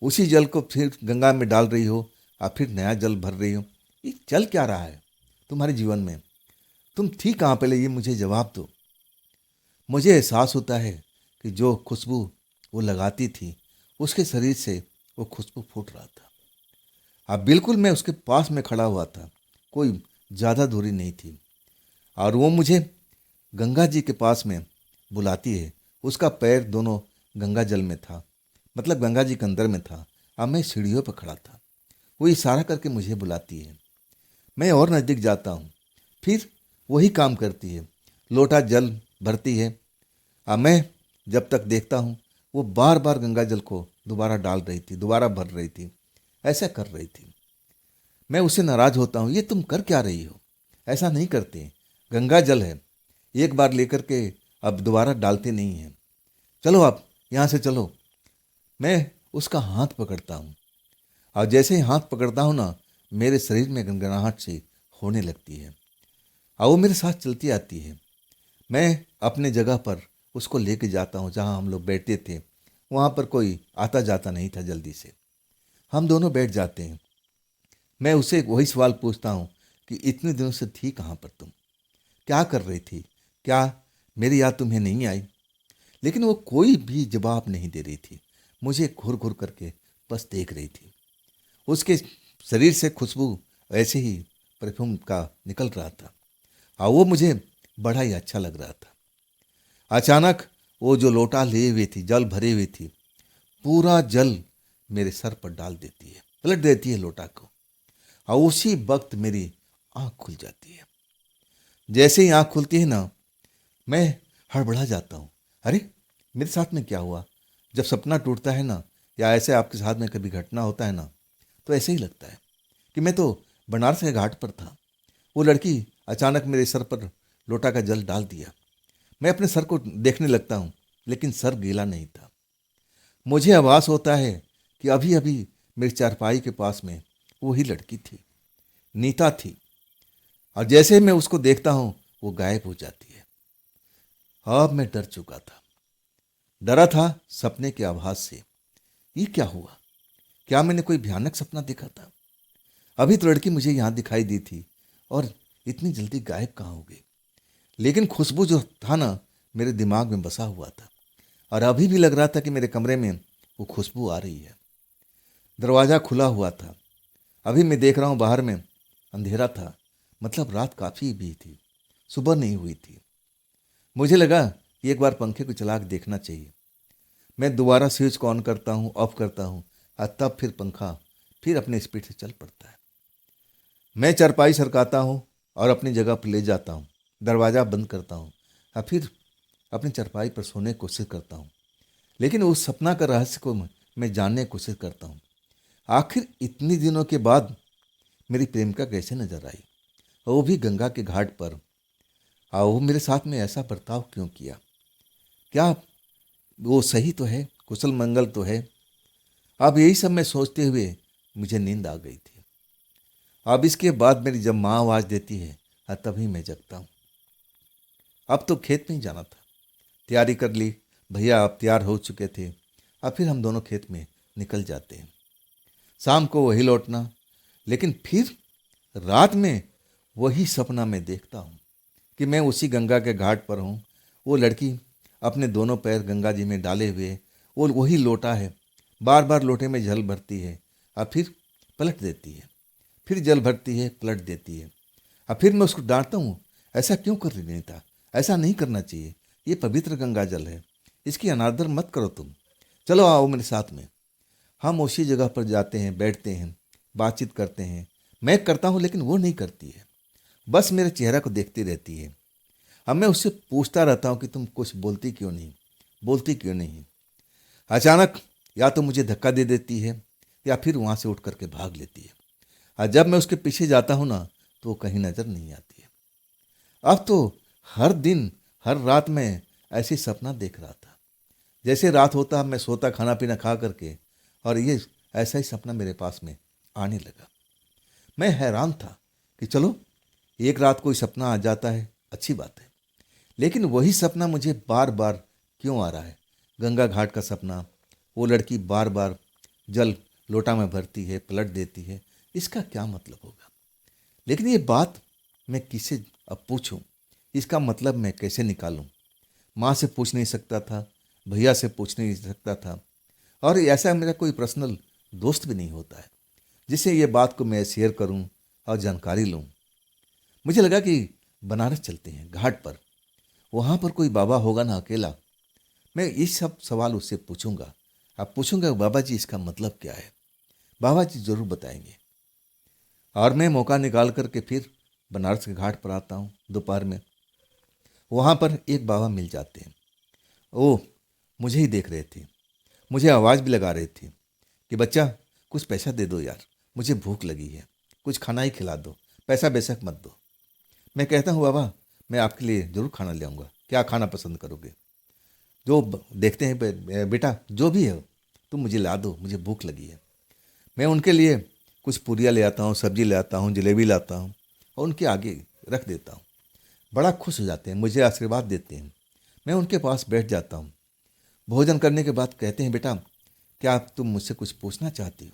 उसी जल को फिर गंगा में डाल रही हो और फिर नया जल भर रही हो। ये चल क्या रहा है तुम्हारे जीवन में? तुम थी कहाँ पहले, ये मुझे जवाब दो। मुझे एहसास होता है कि जो खुशबू वो लगाती थी, उसके शरीर से वो खुशबू फूट रहा था। अब बिल्कुल मैं उसके पास में खड़ा हुआ था, कोई ज़्यादा दूरी नहीं थी, और वो मुझे गंगा जी के पास में बुलाती है। उसका पैर दोनों गंगा जल में था, मतलब गंगा जी के अंदर में था, और मैं सीढ़ियों पर खड़ा था। वो इशारा करके मुझे बुलाती है। मैं और नज़दीक जाता हूँ, फिर वही काम करती है, लोटा जल भरती है, और मैं जब तक देखता हूँ वो बार बार गंगा जल को दोबारा डाल रही थी, दोबारा भर रही थी, ऐसा कर रही थी। मैं उससे नाराज होता हूँ, ये तुम कर क्या रही हो? ऐसा नहीं करते, गंगा जल है, एक बार लेकर के अब दोबारा डालते नहीं हैं। चलो आप यहाँ से चलो। मैं उसका हाथ पकड़ता हूँ, और जैसे ही हाथ पकड़ता हूँ ना, मेरे शरीर में गनगनाहट सी होने लगती है, और वो मेरे साथ चलती आती है। मैं अपने जगह पर उसको लेके जाता हूँ, जहाँ हम लोग बैठते थे। वहाँ पर कोई आता जाता नहीं था जल्दी से। हम दोनों बैठ जाते हैं। मैं उससे वही सवाल पूछता हूँ कि इतने दिनों से थी कहाँ पर तुम? क्या कर रही थी? क्या मेरी याद तुम्हें नहीं आई? लेकिन वो कोई भी जवाब नहीं दे रही थी, मुझे घूर घूर करके बस देख रही थी। उसके शरीर से खुशबू ऐसे ही परफ्यूम का निकल रहा था, और वो मुझे बड़ा ही अच्छा लग रहा था। अचानक वो जो लोटा लिए हुई थी, जल भरी हुई थी, पूरा जल मेरे सर पर डाल देती है, पलट देती है लोटा को, और उसी वक्त मेरी आंख खुल जाती है। जैसे ही आंख खुलती है ना, मैं हड़बड़ा जाता हूँ। अरे मेरे साथ में क्या हुआ? जब सपना टूटता है ना, या ऐसे आपके साथ में कभी घटना होता है ना, तो ऐसे ही लगता है कि मैं तो बनारस के घाट पर था। वो लड़की अचानक मेरे सर पर लोटा का जल डाल दिया। मैं अपने सर को देखने लगता हूँ, लेकिन सर गीला नहीं था। मुझे आभास होता है कि अभी अभी मेरी चारपाई के पास में वही लड़की थी, नीता थी, और जैसे मैं उसको देखता हूँ वो गायब हो जाती है। अब मैं डर चुका था, डरा था सपने के आभास से। ये क्या हुआ? क्या मैंने कोई भयानक सपना देखा था? अभी तो लड़की मुझे यहाँ दिखाई दी थी, और इतनी जल्दी गायब कहाँ हो गई? लेकिन खुशबू जो था ना, मेरे दिमाग में बसा हुआ था, और अभी भी लग रहा था कि मेरे कमरे में वो खुशबू आ रही है। दरवाज़ा खुला हुआ था। अभी मैं देख रहा हूँ बाहर में अंधेरा था, मतलब रात काफ़ी भी थी, सुबह नहीं हुई थी। मुझे लगा कि एक बार पंखे को चला के देखना चाहिए। मैं दोबारा स्विच को ऑन करता हूँ, ऑफ करता हूँ, और तब फिर पंखा फिर अपने स्पीड से चल पड़ता है। मैं चारपाई सरकाता हूँ और अपनी जगह पर ले जाता हूँ, दरवाज़ा बंद करता हूँ, और फिर अपनी चारपाई पर सोने की कोशिश करता हूँ। लेकिन उस सपना का रहस्य को मैं जानने की कोशिश करता हूँ। आखिर इतनी दिनों के बाद मेरी प्रेमिका कैसे नजर आई, और वो भी गंगा के घाट पर, और वो मेरे साथ में ऐसा बर्ताव क्यों किया? क्या वो सही तो है, कुशल मंगल तो है? अब यही सब मैं सोचते हुए मुझे नींद आ गई थी। अब इसके बाद मेरी जब माँ आवाज़ देती है, तभी मैं जगता हूँ। अब तो खेत में ही जाना था, तैयारी कर ली, भैया अब तैयार हो चुके थे, और फिर हम दोनों खेत में निकल जाते हैं। शाम को वही लौटना, लेकिन फिर रात में वही सपना मैं देखता हूँ कि मैं उसी गंगा के घाट पर हूँ। वो लड़की अपने दोनों पैर गंगा जी में डाले हुए, वो वही लोटा है, बार बार लोटे में जल भरती है और फिर पलट देती है, फिर जल भरती है, पलट देती है। और फिर मैं उसको डांटता हूँ, ऐसा क्यों कर रही था? ऐसा नहीं करना चाहिए, ये पवित्र गंगा जल है, इसकी अनादर मत करो तुम। चलो आओ मेरे साथ में। हम उसी जगह पर जाते हैं, बैठते हैं, बातचीत करते हैं। मैं करता हूँ लेकिन वो नहीं करती है, बस मेरे चेहरा को देखती रहती है। अब मैं उससे पूछता रहता हूँ कि तुम कुछ बोलती क्यों नहीं, बोलती क्यों नहीं? अचानक या तो मुझे धक्का दे देती है, या फिर वहाँ से उठ करके भाग लेती है। और जब मैं उसके पीछे जाता हूँ ना, तो वो कहीं नजर नहीं आती है। अब तो हर दिन हर रात में ऐसी सपना देख रहा था। जैसे रात होता मैं सोता खाना पीना खा करके, और ये ऐसा ही सपना मेरे पास में आने लगा। मैं हैरान था कि चलो एक रात कोई सपना आ जाता है, अच्छी बात है, लेकिन वही सपना मुझे बार बार क्यों आ रहा है? गंगा घाट का सपना, वो लड़की बार बार जल लोटा में भरती है, पलट देती है, इसका क्या मतलब होगा? लेकिन ये बात मैं किसे अब पूछूं? इसका मतलब मैं कैसे निकालूं? माँ से पूछ नहीं सकता था, भैया से पूछ नहीं सकता था, और ऐसा मेरा कोई पर्सनल दोस्त भी नहीं होता है जिससे ये बात को मैं शेयर करूं और जानकारी लूं। मुझे लगा कि बनारस चलते हैं घाट पर, वहाँ पर कोई बाबा होगा ना अकेला। मैं ये सब सवाल उससे पूछूंगा। अब पूछूंगा बाबा जी इसका मतलब क्या है? बाबा जी जरूर बताएंगे। और मैं मौका निकाल करके फिर बनारस के घाट पर आता हूँ दोपहर में। वहाँ पर एक बाबा मिल जाते हैं। ओह, मुझे ही देख रहे थे, मुझे आवाज़ भी लगा रहे थे कि बच्चा कुछ पैसा दे दो यार, मुझे भूख लगी है, कुछ खाना ही खिला दो, पैसा बेशक मत दो। मैं कहता हूँ बाबा मैं आपके लिए ज़रूर खाना ले आऊँगा, क्या खाना पसंद करोगे? जो देखते हैं बेटा जो भी है तुम मुझे ला दो, मुझे भूख लगी है। मैं उनके लिए कुछ पूरियाँ ले आता हूँ, सब्जी ले आता हूँ, जलेबी लाता हूँ और उनके आगे रख देता हूँ। बड़ा खुश हो जाते हैं, मुझे आशीर्वाद देते हैं। मैं उनके पास बैठ जाता हूँ। भोजन करने के बाद कहते हैं बेटा क्या तुम मुझसे कुछ पूछना चाहती हो?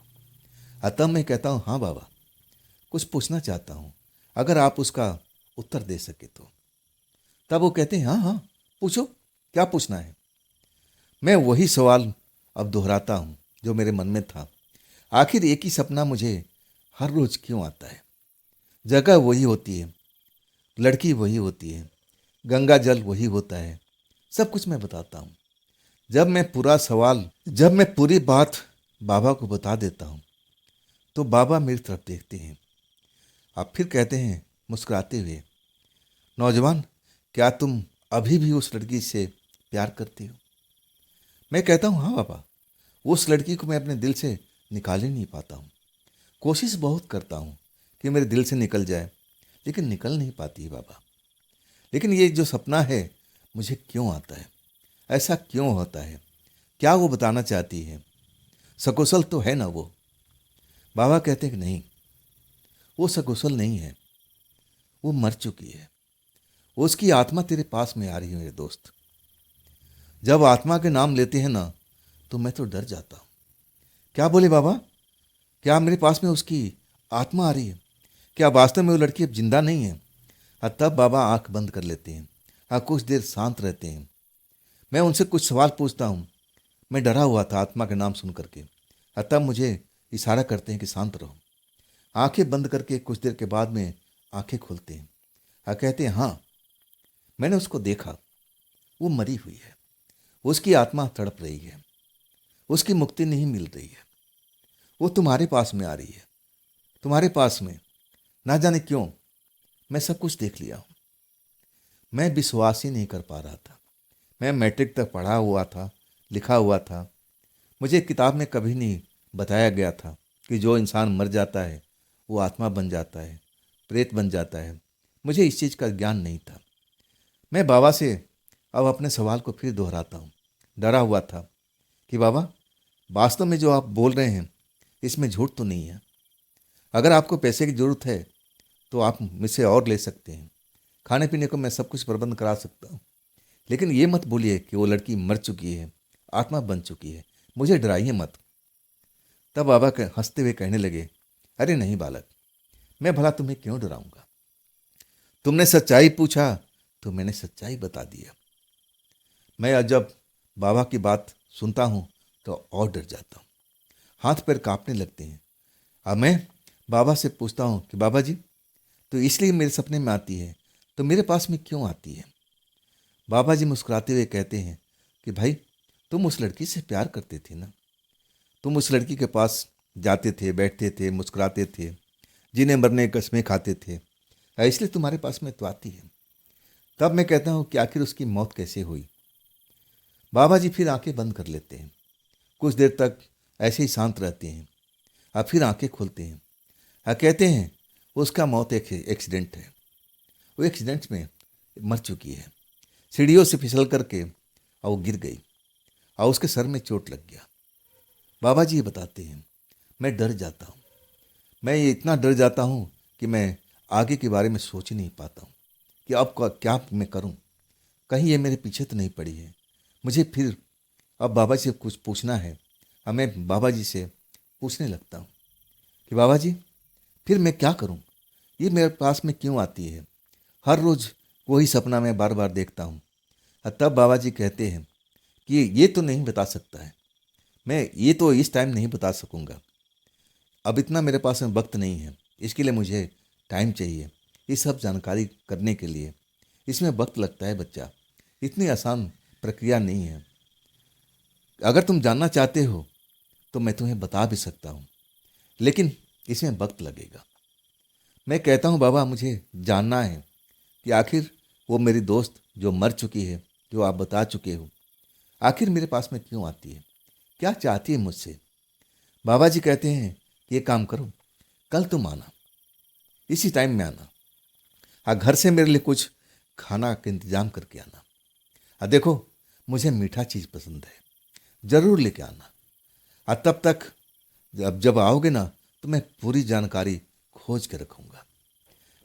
अतः मैं कहता हूँ हाँ बाबा, कुछ पूछना चाहता हूँ, अगर आप उसका उत्तर दे सके तो। तब वो कहते हैं हाँ हाँ पूछो, क्या पूछना है? मैं वही सवाल अब दोहराता हूँ जो मेरे मन में था। आखिर एक ही सपना मुझे हर रोज क्यों आता है? जगह वही होती है, लड़की वही होती है, गंगा जल वही होता है, सब कुछ मैं बताता हूँ। जब मैं पूरी बात बाबा को बता देता हूँ तो बाबा मेरी तरफ देखते हैं। अब फिर कहते हैं मुस्कुराते हुए, नौजवान क्या तुम अभी भी उस लड़की से प्यार करती हो? मैं कहता हूँ हाँ बाबा, उस लड़की को मैं अपने दिल से निकाल ही नहीं पाता हूँ। कोशिश बहुत करता हूँ कि मेरे दिल से निकल जाए, लेकिन निकल नहीं पाती है बाबा। लेकिन ये जो सपना है मुझे क्यों आता है? ऐसा क्यों होता है? क्या वो बताना चाहती है? सकुशल तो है ना वो? बाबा कहते हैं कि नहीं, वो सकुशल नहीं है, वो मर चुकी है। उसकी आत्मा तेरे पास में आ रही है मेरे दोस्त। जब आत्मा के नाम लेते हैं ना तो मैं तो डर जाता हूँ। क्या बोले बाबा? क्या मेरे पास में उसकी आत्मा आ रही है? क्या वास्तव में वो लड़की अब जिंदा नहीं है? तब बाबा आंख बंद कर लेते हैं। कुछ देर शांत रहते हैं। मैं उनसे कुछ सवाल पूछता हूँ। मैं डरा हुआ था आत्मा के नाम सुन करके। तब मुझे इशारा करते हैं कि शांत रहो। आंखें बंद करके कुछ देर के बाद में आंखें खोलते हैं। कहते हैं हाँ, मैंने उसको देखा, वो मरी हुई है, उसकी आत्मा तड़प रही है, उसकी मुक्ति नहीं मिल रही है, वो तुम्हारे पास में आ रही है, तुम्हारे पास में। ना जाने क्यों मैं सब कुछ देख लिया हूँ। मैं विश्वास ही नहीं कर पा रहा था। मैं मैट्रिक तक पढ़ा हुआ था, लिखा हुआ था। मुझे किताब में कभी नहीं बताया गया था कि जो इंसान मर जाता है वो आत्मा बन जाता है, प्रेत बन जाता है। मुझे इस चीज़ का ज्ञान नहीं था। मैं बाबा से अब अपने सवाल को फिर दोहराता हूँ। डरा हुआ था कि बाबा वास्तव में जो आप बोल रहे हैं इसमें झूठ तो नहीं है। अगर आपको पैसे की ज़रूरत है तो आप मुझसे और ले सकते हैं। खाने पीने को मैं सब कुछ प्रबंध करा सकता हूँ। लेकिन ये मत बोलिए कि वो लड़की मर चुकी है, आत्मा बन चुकी है। मुझे डराइए मत। तब बाबा हंसते हुए कहने लगे, अरे नहीं बालक, मैं भला तुम्हें क्यों डराऊंगा? तुमने सच्चाई पूछा तो मैंने सच्चाई बता दिया। मैं जब बाबा की बात सुनता हूँ तो और डर जाता हूँ, हाथ पैर कांपने लगते हैं। अब मैं बाबा से पूछता हूँ कि बाबा जी, तो इसलिए मेरे सपने में आती है, तो मेरे पास में क्यों आती है? बाबा जी मुस्कुराते हुए कहते हैं कि भाई तुम उस लड़की से प्यार करते थे ना, तुम उस लड़की के पास जाते थे, बैठते थे, मुस्कुराते थे, जीने मरने की कस्में खाते थे, इसलिए तुम्हारे पास में तो आती है। तब मैं कहता हूँ कि आखिर उसकी मौत कैसे हुई? बाबा जी फिर आंखें बंद कर लेते हैं। कुछ देर तक ऐसे ही शांत रहते हैं। अब फिर आंखें खोलते हैं। कहते हैं उसका मौत एक एक्सीडेंट है, वो एक्सीडेंट में मर चुकी है। सीढ़ियों से फिसल करके और वो गिर गई और उसके सर में चोट लग गया। बाबा जी ये बताते हैं, मैं डर जाता हूँ। मैं ये इतना डर जाता हूँ कि मैं आगे के बारे में सोच ही नहीं पाता हूँ कि अब क्या मैं करूँ। कहीं ये मेरे पीछे तो नहीं पड़ी है। मुझे फिर अब बाबा जी से कुछ पूछना है। अब मैं बाबा जी से पूछने लगता हूँ कि बाबा जी फिर मैं क्या करूँ, ये मेरे पास में क्यों आती है, हर रोज़ वही सपना मैं बार बार देखता हूँ। और तब बाबा जी कहते हैं कि ये तो नहीं बता सकता है, मैं ये तो इस टाइम नहीं बता सकूँगा, अब इतना मेरे पास में वक्त नहीं है, इसके लिए मुझे टाइम चाहिए ये सब जानकारी करने के लिए। इसमें वक्त लगता है बच्चा, इतनी आसान प्रक्रिया नहीं है। अगर तुम जानना चाहते हो तो मैं तुम्हें बता भी सकता हूँ, लेकिन इसमें वक्त लगेगा। मैं कहता हूँ बाबा मुझे जानना है कि आखिर वो मेरी दोस्त जो मर चुकी है, जो आप बता चुके हो, आखिर मेरे पास में क्यों आती है, क्या चाहती है मुझसे। बाबा जी कहते हैं कि ये काम करो, कल तुम आना, इसी टाइम में आना, हाँ घर से मेरे लिए कुछ खाना का इंतजाम करके आना। हाँ देखो मुझे मीठा चीज़ पसंद है, ज़रूर लेके आना। हाँ तब तक जब आओगे ना तो मैं पूरी जानकारी खोज के रखूँगा।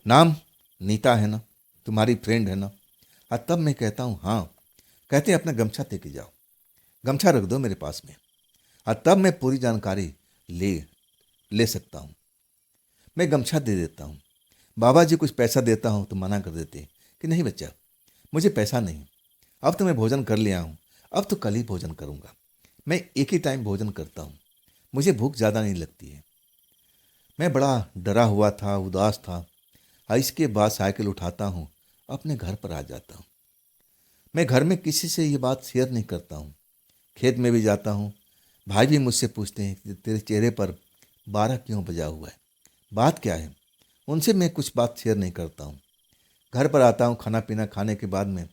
नाम नीता है ना, तुम्हारी फ्रेंड है ना। हाँ तब मैं कहता हूँ हाँ। कहते हैं अपना गमछा दे के जाओ, गमछा रख दो मेरे पास में। हाँ तब मैं पूरी जानकारी ले ले सकता हूँ। मैं गमछा दे देता हूँ। बाबा जी कुछ पैसा देता हूँ तो मना कर देते हैं कि नहीं बच्चा, मुझे पैसा नहीं, अब तो मैं भोजन कर लिया हूँ, अब तो कल ही भोजन करूँगा। मैं एक ही टाइम भोजन करता हूँ, मुझे भूख ज़्यादा नहीं लगती है। मैं बड़ा डरा हुआ था, उदास था। इसके बाद साइकिल उठाता हूँ, अपने घर पर आ जाता हूँ। मैं घर में किसी से ये बात शेयर नहीं करता हूँ। खेत में भी जाता हूँ, भाई भी मुझसे पूछते हैं कि तेरे चेहरे पर 12 क्यों बजा हुआ है, बात क्या है। उनसे मैं कुछ बात शेयर नहीं करता हूँ। घर पर आता हूँ, खाना पीना खाने के बाद में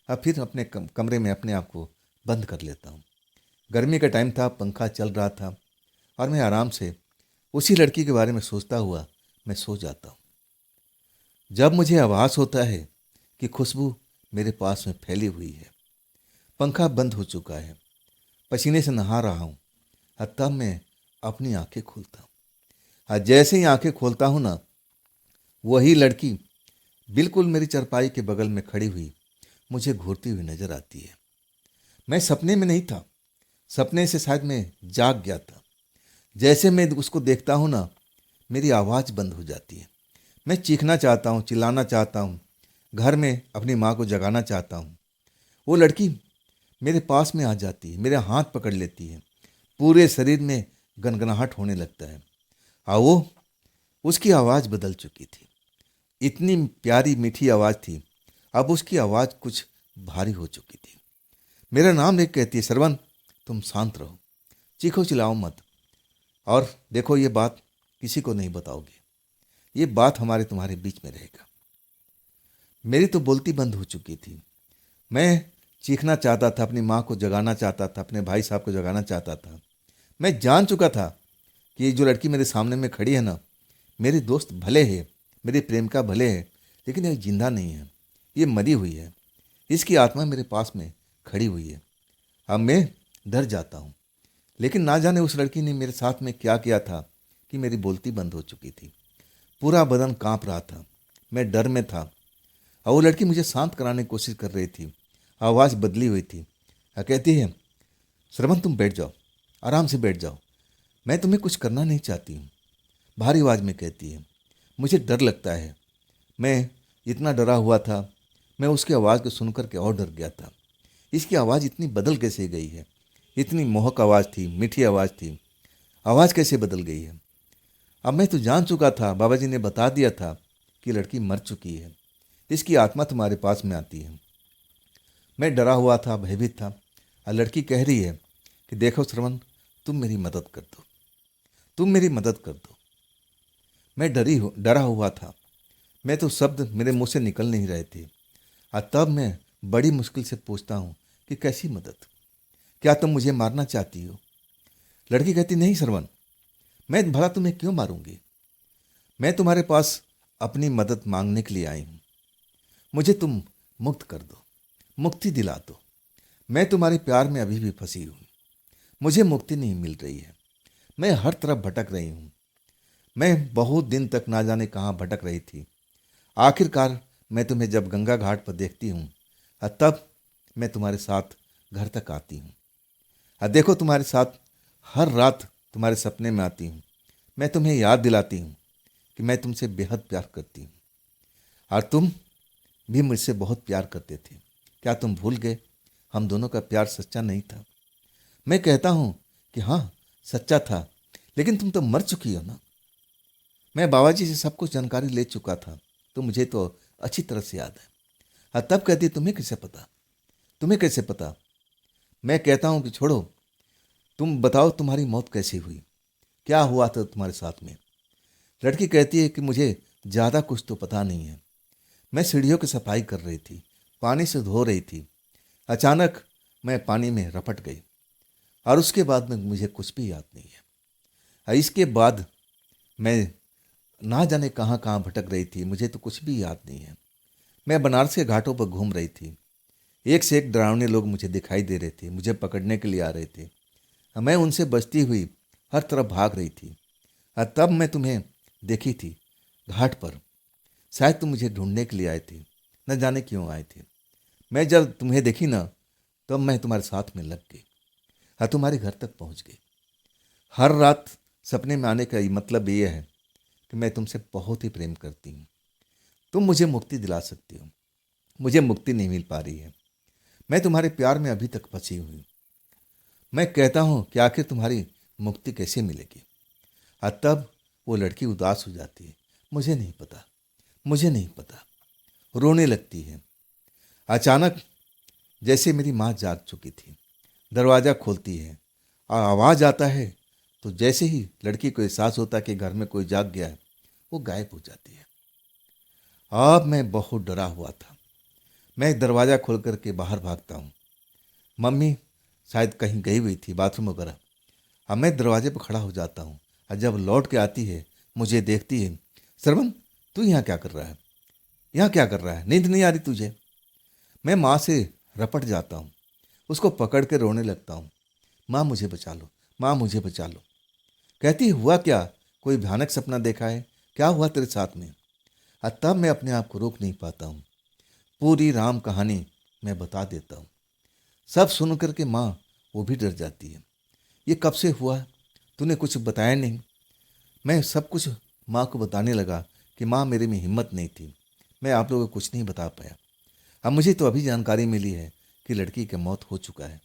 अब फिर अपने कमरे में अपने आप को बंद कर लेता हूँ। गर्मी का टाइम था, पंखा चल रहा था और मैं आराम से उसी लड़की के बारे में सोचता हुआ मैं सो जाता हूँ। जब मुझे आभास होता है कि खुशबू मेरे पास में फैली हुई है, पंखा बंद हो चुका है, पसीने से नहा रहा हूँ, तब मैं अपनी आंखें खोलता हूँ। जैसे ही आंखें खोलता हूँ ना, वही लड़की बिल्कुल मेरी चारपाई के बगल में खड़ी हुई मुझे घूरती हुई नजर आती है। मैं सपने में नहीं था, सपने से शायद मैं जाग गया था। जैसे मैं उसको देखता हूँ ना, मेरी आवाज़ बंद हो जाती है। मैं चीखना चाहता हूँ, चिल्लाना चाहता हूँ, घर में अपनी माँ को जगाना चाहता हूँ। वो लड़की मेरे पास में आ जाती है, मेरे हाथ पकड़ लेती है, पूरे शरीर में गनगनाहट होने लगता है। वो उसकी आवाज़ बदल चुकी थी, इतनी प्यारी मीठी आवाज़ थी, अब उसकी आवाज़ कुछ भारी हो चुकी थी। मेरा नाम लेकर कहती है, श्रवण तुम शांत रहो, चीखो चिल्लाओ मत, और देखो ये बात किसी को नहीं बताओगे, ये बात हमारे तुम्हारे बीच में रहेगा। मेरी तो बोलती बंद हो चुकी थी। मैं चीखना चाहता था, अपनी माँ को जगाना चाहता था, अपने भाई साहब को जगाना चाहता था। मैं जान चुका था कि ये जो लड़की मेरे सामने में खड़ी है ना, मेरी दोस्त भले है, मेरी प्रेमिका भले है, लेकिन ये जिंदा नहीं है, ये मरी हुई है। इसकी आत्मा मेरे पास में खड़ी हुई है। अब मैं डर जाता हूँ, लेकिन ना जाने उस लड़की ने मेरे साथ में क्या किया था कि मेरी बोलती बंद हो चुकी थी, पूरा बदन कांप रहा था, मैं डर में था। और वो लड़की मुझे शांत कराने की कोशिश कर रही थी, आवाज़ बदली हुई थी। कहती है, श्रवण तुम बैठ जाओ, आराम से बैठ जाओ, मैं तुम्हें कुछ करना नहीं चाहती हूँ। भारी आवाज़ में कहती है। मुझे डर लगता है, मैं इतना डरा हुआ था, मैं उसकी आवाज़ को सुनकर के और डर गया था। इसकी आवाज़ इतनी बदल कैसे गई है, इतनी मोहक आवाज़ थी, मीठी आवाज़ थी, आवाज़ कैसे बदल गई है। अब मैं तो जान चुका था, बाबा जी ने बता दिया था कि लड़की मर चुकी है, इसकी आत्मा तुम्हारे पास में आती है। मैं डरा हुआ था, भयभीत था, और लड़की कह रही है कि देखो श्रवण, तुम मेरी मदद कर दो, तुम मेरी मदद कर दो। मैं डरा हुआ था, मैं तो शब्द मेरे मुंह से निकल नहीं रहे थे। और तब मैं बड़ी मुश्किल से पूछता हूँ कि कैसी मदद, क्या तुम मुझे मारना चाहती हो। लड़की कहती, नहीं श्रवण, मैं भला तुम्हें क्यों मारूंगी, मैं तुम्हारे पास अपनी मदद मांगने के लिए आई हूँ। मुझे तुम मुक्त कर दो, मुक्ति दिला दो, मैं तुम्हारे प्यार में अभी भी फंसी हूँ। मुझे मुक्ति नहीं मिल रही है। मैं हर तरफ भटक रही हूँ। मैं बहुत दिन तक ना जाने कहाँ भटक रही थी। आखिरकार मैं तुम्हें जब गंगा घाट पर देखती हूँ तब मैं तुम्हारे साथ घर तक आती हूँ। देखो, तुम्हारे साथ हर रात तुम्हारे सपने में आती हूँ। मैं तुम्हें याद दिलाती हूँ कि मैं तुमसे बेहद प्यार करती हूँ और तुम भी मुझसे बहुत प्यार करते थे। क्या तुम भूल गए? हम दोनों का प्यार सच्चा नहीं था। मैं कहता हूँ कि हाँ, सच्चा था, लेकिन तुम तो मर चुकी हो ना। मैं बाबा जी से सब कुछ जानकारी ले चुका था, तो मुझे तो अच्छी तरह से याद है। हाँ, तब कहती तुम्हें कैसे पता? तुम्हें कैसे पता? मैं कहता हूँ कि छोड़ो, तुम बताओ तुम्हारी मौत कैसे हुई? क्या हुआ था तुम्हारे साथ में? लड़की कहती है कि मुझे ज़्यादा कुछ तो पता नहीं है। मैं सीढ़ियों की सफाई कर रही थी, पानी से धो रही थी। अचानक मैं पानी में रपट गई और उसके बाद में मुझे कुछ भी याद नहीं है। इसके बाद मैं ना जाने कहाँ कहाँ भटक रही थी, मुझे तो कुछ भी याद नहीं है। मैं बनारस के घाटों पर घूम रही थी। एक से एक डरावने लोग मुझे दिखाई दे रहे थे, मुझे पकड़ने के लिए आ रहे थे। मैं उनसे बचती हुई हर तरफ भाग रही थी। तब मैं तुम्हें देखी थी घाट पर। शायद तुम मुझे ढूंढने के लिए आए थे, न जाने क्यों आए थे। मैं जब तुम्हें देखी ना, तब मैं तुम्हारे साथ में लग गई। तुम्हारे घर तक पहुंच गई। हर रात सपने में आने का मतलब ये है कि मैं तुमसे बहुत ही प्रेम करती हूँ। तुम मुझे मुक्ति दिला सकती हो। मुझे मुक्ति नहीं मिल पा रही है। मैं तुम्हारे प्यार में अभी तक फंसी हुई हूँ। मैं कहता हूँ कि आखिर तुम्हारी मुक्ति कैसे मिलेगी? तब वो लड़की उदास हो जाती है। मुझे नहीं पता, मुझे नहीं पता। रोने लगती है। अचानक जैसे मेरी माँ जाग चुकी थी, दरवाज़ा खोलती है और आवाज़ आता है। तो जैसे ही लड़की को एहसास होता है कि घर में कोई जाग गया है, वो गायब हो जाती है। अब मैं बहुत डरा हुआ था। मैं दरवाज़ा खोल करके बाहर भागता हूँ। मम्मी शायद कहीं गई हुई थी, बाथरूम वगैरह। अब मैं दरवाजे पर खड़ा हो जाता हूँ और जब लौट के आती है, मुझे देखती है। श्रवण, तू यहाँ क्या कर रहा है? यहाँ क्या कर रहा है? नींद नहीं आ रही तुझे? मैं माँ से रपट जाता हूँ, उसको पकड़ के रोने लगता हूँ। माँ मुझे बचा लो, माँ मुझे बचा लो। कहती हुआ क्या? कोई भयानक सपना देखा है? क्या हुआ तेरे साथ में? तब मैं अपने आप को रोक नहीं पाता हूँ। पूरी राम कहानी मैं बता देता हूँ। सब सुन कर के माँ वो भी डर जाती है। ये कब से हुआ? तूने कुछ बताया नहीं। मैं सब कुछ माँ को बताने लगा कि माँ, मेरे में हिम्मत नहीं थी, मैं आप लोगों को कुछ नहीं बता पाया। अब मुझे तो अभी जानकारी मिली है कि लड़की की मौत हो चुका है।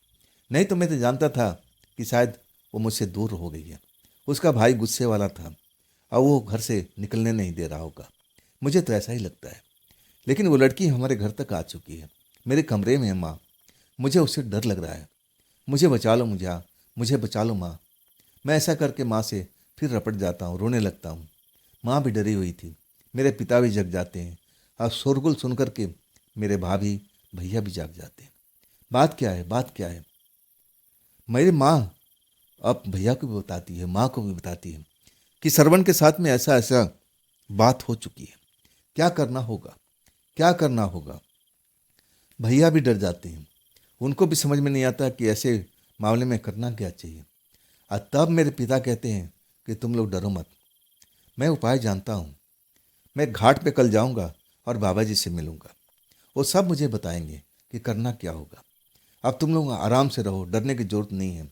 नहीं तो मैं तो जानता था कि शायद वो मुझसे दूर हो गई है। उसका भाई गुस्से वाला था और वो घर से निकलने नहीं दे रहा होगा। मुझे तो ऐसा ही लगता है। लेकिन वो लड़की हमारे घर तक आ चुकी है, मेरे कमरे में है माँ। मुझे उससे डर लग रहा है। मुझे बचा लो, मुझे बचा लो माँ। मैं ऐसा करके माँ से फिर रपट जाता हूँ, रोने लगता हूँ। माँ भी डरी हुई थी। मेरे पिता भी जग जाते हैं और शोरगुल सुन कर के मेरे भाभी भैया भी जाग जाते हैं। बात क्या है, बात क्या है? मेरी माँ अब भैया को भी बताती है, माँ को भी बताती है कि श्रवण के साथ में ऐसा ऐसा बात हो चुकी है। क्या करना होगा, क्या करना होगा? भैया भी डर जाते हैं। उनको भी समझ में नहीं आता कि ऐसे मामले में करना क्या चाहिए। और तब मेरे पिता कहते हैं कि तुम लोग डरो मत, मैं उपाय जानता हूँ। मैं घाट पे कल जाऊँगा और बाबा जी से मिलूँगा। वो सब मुझे बताएंगे कि करना क्या होगा। अब तुम लोग आराम से रहो, डरने की जरूरत नहीं है।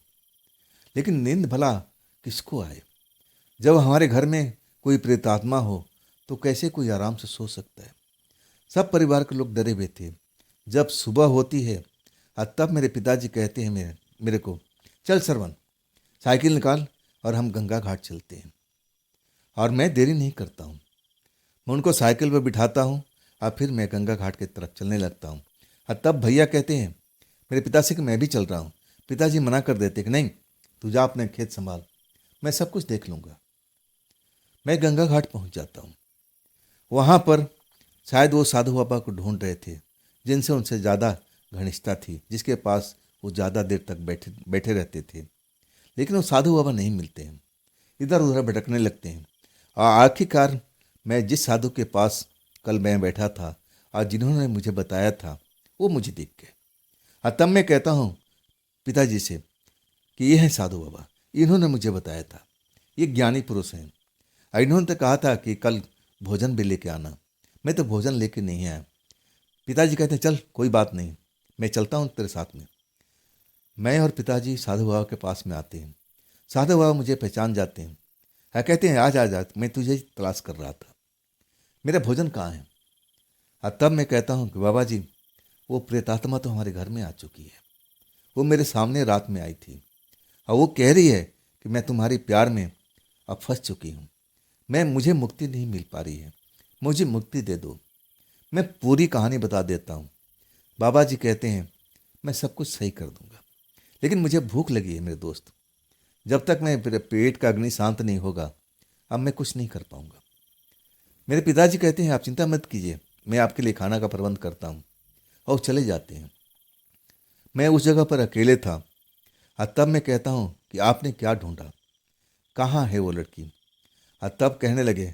लेकिन नींद भला किसको आए? जब हमारे घर में कोई प्रेतात्मा हो तो कैसे कोई आराम से सो सकता है? सब परिवार के लोग डरे हुए थे। जब सुबह होती है और तब मेरे पिताजी कहते हैं मेरे को, चल सरवन, साइकिल निकाल और हम गंगा घाट चलते हैं। और मैं देरी नहीं करता हूँ। मैं उनको साइकिल पर बिठाता हूँ और फिर मैं गंगा घाट की तरफ चलने लगता हूँ। और तब भैया कहते हैं मेरे पिता से कि मैं भी चल रहा हूँ। पिताजी मना कर देते कि नहीं, तू जा अपने खेत संभाल, मैं सब कुछ देख लूँगा। मैं गंगा घाट पहुँच जाता हूँ। वहाँ पर शायद वो साधु बाबा को ढूंढ रहे थे, जिनसे उनसे ज़्यादा घनिष्ठता थी, जिसके पास वो ज़्यादा देर तक बैठे बैठे रहते थे। लेकिन वो साधु बाबा नहीं मिलते हैं, इधर उधर भटकने लगते हैं। और आखिरकार मैं जिस साधु के पास कल मैं बैठा था और जिन्होंने मुझे बताया था, वो मुझे दिख गए। तब मैं कहता हूँ पिताजी से कि ये हैं साधु बाबा, इन्होंने मुझे बताया था, ये ज्ञानी पुरुष हैं। इन्होंने तो कहा था कि कल भोजन भी लेके आना, मैं तो भोजन लेके नहीं आया। पिताजी कहते हैं चल कोई बात नहीं, मैं चलता हूँ तेरे साथ में। मैं और पिताजी साधु बाबा के पास में आते हैं। साधु बाबा मुझे पहचान जाते हैं। कहते हैं आज आ जा, मैं तुझे तलाश कर रहा था, मेरा भोजन कहाँ है। तब मैं कहता हूँ कि बाबा जी, वो प्रेतात्मा तो हमारे घर में आ चुकी है, वो मेरे सामने रात में आई थी और वो कह रही है कि मैं तुम्हारे प्यार में अब फंस चुकी हूँ, मुझे मुक्ति नहीं मिल पा रही है, मुझे मुक्ति दे दो। मैं पूरी कहानी बता देता हूँ। बाबा जी कहते हैं मैं सब कुछ सही कर दूंगा, लेकिन मुझे भूख लगी है मेरे दोस्त, जब तक मेरे पेट का अग्नि शांत नहीं होगा अब मैं कुछ नहीं कर पाऊंगा। मेरे पिताजी कहते हैं आप चिंता मत कीजिए, मैं आपके लिए खाना का प्रबंध करता हूँ, और चले जाते हैं। मैं उस जगह पर अकेले था और तब मैं कहता हूँ कि आपने क्या ढूंढा, कहाँ है वो लड़की। और तब कहने लगे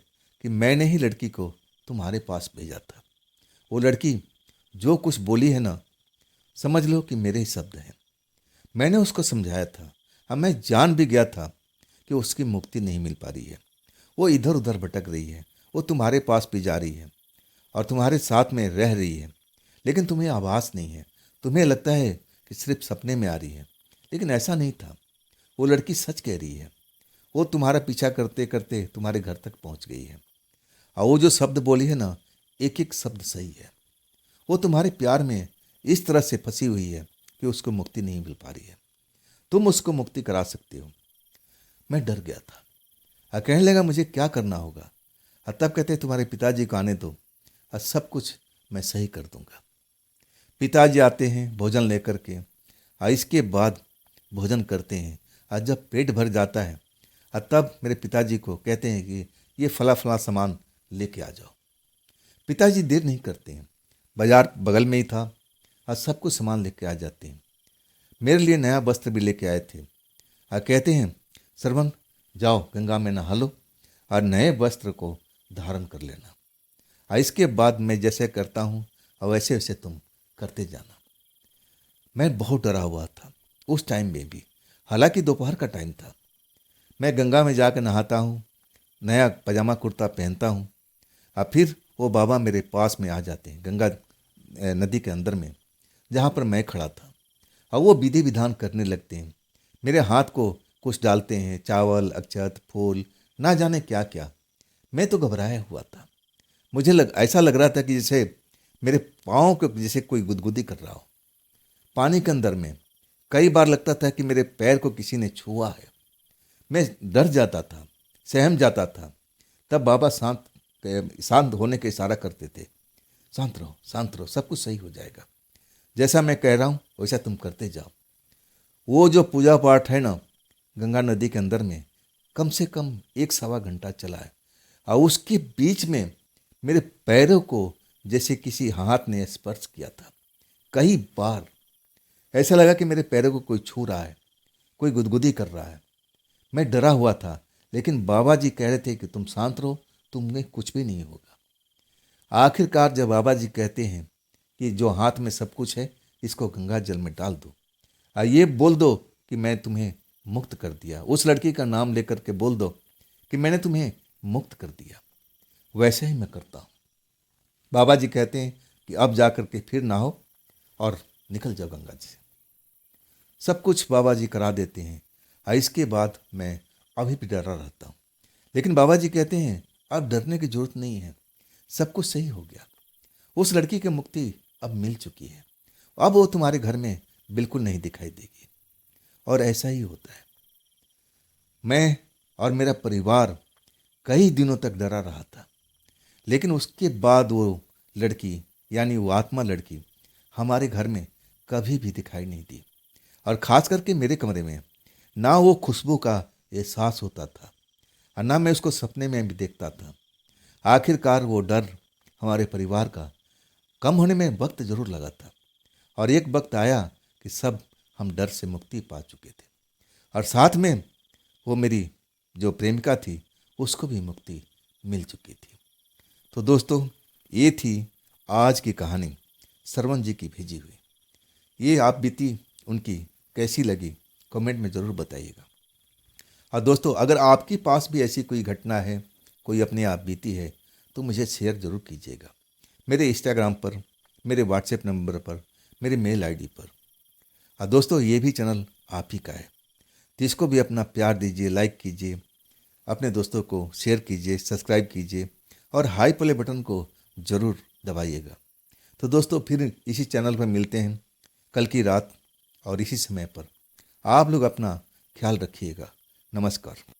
कि मैंने ही लड़की को तुम्हारे पास भेजा था। वो लड़की जो कुछ बोली है ना, समझ लो कि मेरे ही शब्द हैं। मैंने उसको समझाया था और मैं जान भी गया था कि उसकी मुक्ति नहीं मिल पा रही है, वो इधर उधर भटक रही है, वो तुम्हारे पास भी जा रही है और तुम्हारे साथ में रह रही है, लेकिन तुम्हें आभास नहीं है, तुम्हें लगता है कि सिर्फ सपने में आ रही है, लेकिन ऐसा नहीं था। वो लड़की सच कह रही है, वो तुम्हारा पीछा करते करते तुम्हारे घर तक पहुंच गई है और वो जो शब्द बोली है ना, एक एक शब्द सही है। वो तुम्हारे प्यार में इस तरह से फंसी हुई है कि उसको मुक्ति नहीं मिल पा रही है, तुम उसको मुक्ति करा सकते हो। मैं डर गया था और कहने लगा मुझे क्या करना होगा। और तब कहते तुम्हारे पिताजी को आने दो और सब कुछ मैं सही कर दूंगा। पिताजी आते हैं भोजन लेकर के और इसके बाद भोजन करते हैं और जब पेट भर जाता है और तब मेरे पिताजी को कहते हैं कि ये फला फला सामान लेके आ जाओ। पिताजी देर नहीं करते हैं, बाजार बगल में ही था और सब कुछ सामान लेके आ जाते हैं। मेरे लिए नया वस्त्र भी लेके आए थे और कहते हैं श्रवण जाओ गंगा में नहा लो और नए वस्त्र को धारण कर लेना, और इसके बाद मैं जैसे करता हूँ और वैसे वैसे तुम करते जाना। मैं बहुत डरा हुआ था उस टाइम में भी, हालांकि दोपहर का टाइम था। मैं गंगा में जाकर नहाता हूँ, नया पजामा कुर्ता पहनता हूँ और फिर वो बाबा मेरे पास में आ जाते हैं गंगा नदी के अंदर में जहाँ पर मैं खड़ा था, और वो विधि विधान करने लगते हैं। मेरे हाथ को कुछ डालते हैं, चावल, अक्षत, फूल, ना जाने क्या क्या। मैं तो घबराया हुआ था, मुझे ऐसा लग रहा था कि जैसे मेरे पाँव को जैसे कोई गुदगुदी कर रहा हो। पानी के अंदर में कई बार लगता था कि मेरे पैर को किसी ने छुआ है। मैं डर जाता था, सहम जाता था। तब बाबा शांत होने का इशारा करते थे, शांत रहो, सब कुछ सही हो जाएगा, जैसा मैं कह रहा हूँ वैसा तुम करते जाओ। वो जो पूजा पाठ है ना गंगा नदी के अंदर में, कम से कम 1 सवा घंटा चला है और उसके बीच में मेरे पैरों को जैसे किसी हाथ ने स्पर्श किया था। कई बार ऐसा लगा कि मेरे पैरों को कोई छू रहा है, कोई गुदगुदी कर रहा है। मैं डरा हुआ था, लेकिन बाबा जी कह रहे थे कि तुम शांत रहो, तुम्हें कुछ भी नहीं होगा। आखिरकार जब बाबा जी कहते हैं कि जो हाथ में सब कुछ है इसको गंगा जल में डाल दो और ये बोल दो कि मैं तुम्हें मुक्त कर दिया, उस लड़की का नाम लेकर के बोल दो कि मैंने तुम्हें मुक्त कर दिया, वैसे ही मैं करता हूँ। बाबा जी कहते हैं कि अब जा कर के फिर नहाओ और निकल जाओ गंगा जी से। सब कुछ बाबा जी करा देते हैं और इसके बाद मैं अभी भी डरा रहता हूँ, लेकिन बाबा जी कहते हैं अब डरने की जरूरत नहीं है, सब कुछ सही हो गया। उस लड़की की मुक्ति अब मिल चुकी है, अब वो तुम्हारे घर में बिल्कुल नहीं दिखाई देगी। और ऐसा ही होता है। मैं और मेरा परिवार कई दिनों तक डरा रहा था, लेकिन उसके बाद वो लड़की यानी वो आत्मा लड़की हमारे घर में कभी भी दिखाई नहीं दी, और ख़ास करके मेरे कमरे में ना वो खुशबू का एहसास होता था और ना मैं उसको सपने में भी देखता था। आखिरकार वो डर हमारे परिवार का कम होने में वक्त जरूर लगा था, और एक वक्त आया कि सब हम डर से मुक्ति पा चुके थे, और साथ में वो मेरी जो प्रेमिका थी उसको भी मुक्ति मिल चुकी थी। तो दोस्तों, ये थी आज की कहानी श्रवण जी की भेजी हुई। ये आप बीती उनकी कैसी लगी कमेंट में ज़रूर बताइएगा। और दोस्तों, अगर आपके पास भी ऐसी कोई घटना है, कोई अपने आप बीती है, तो मुझे शेयर ज़रूर कीजिएगा मेरे इंस्टाग्राम पर, मेरे व्हाट्सएप नंबर पर, मेरे मेल आईडी पर। और दोस्तों, ये भी चैनल आप ही का है, तो इसको भी अपना प्यार दीजिए, लाइक कीजिए, अपने दोस्तों को शेयर कीजिए, सब्सक्राइब कीजिए और हाई प्ले बटन को ज़रूर दबाइएगा। तो दोस्तों, फिर इसी चैनल पर मिलते हैं कल की रात और इसी समय पर। आप लोग अपना ख्याल रखिएगा। नमस्कार।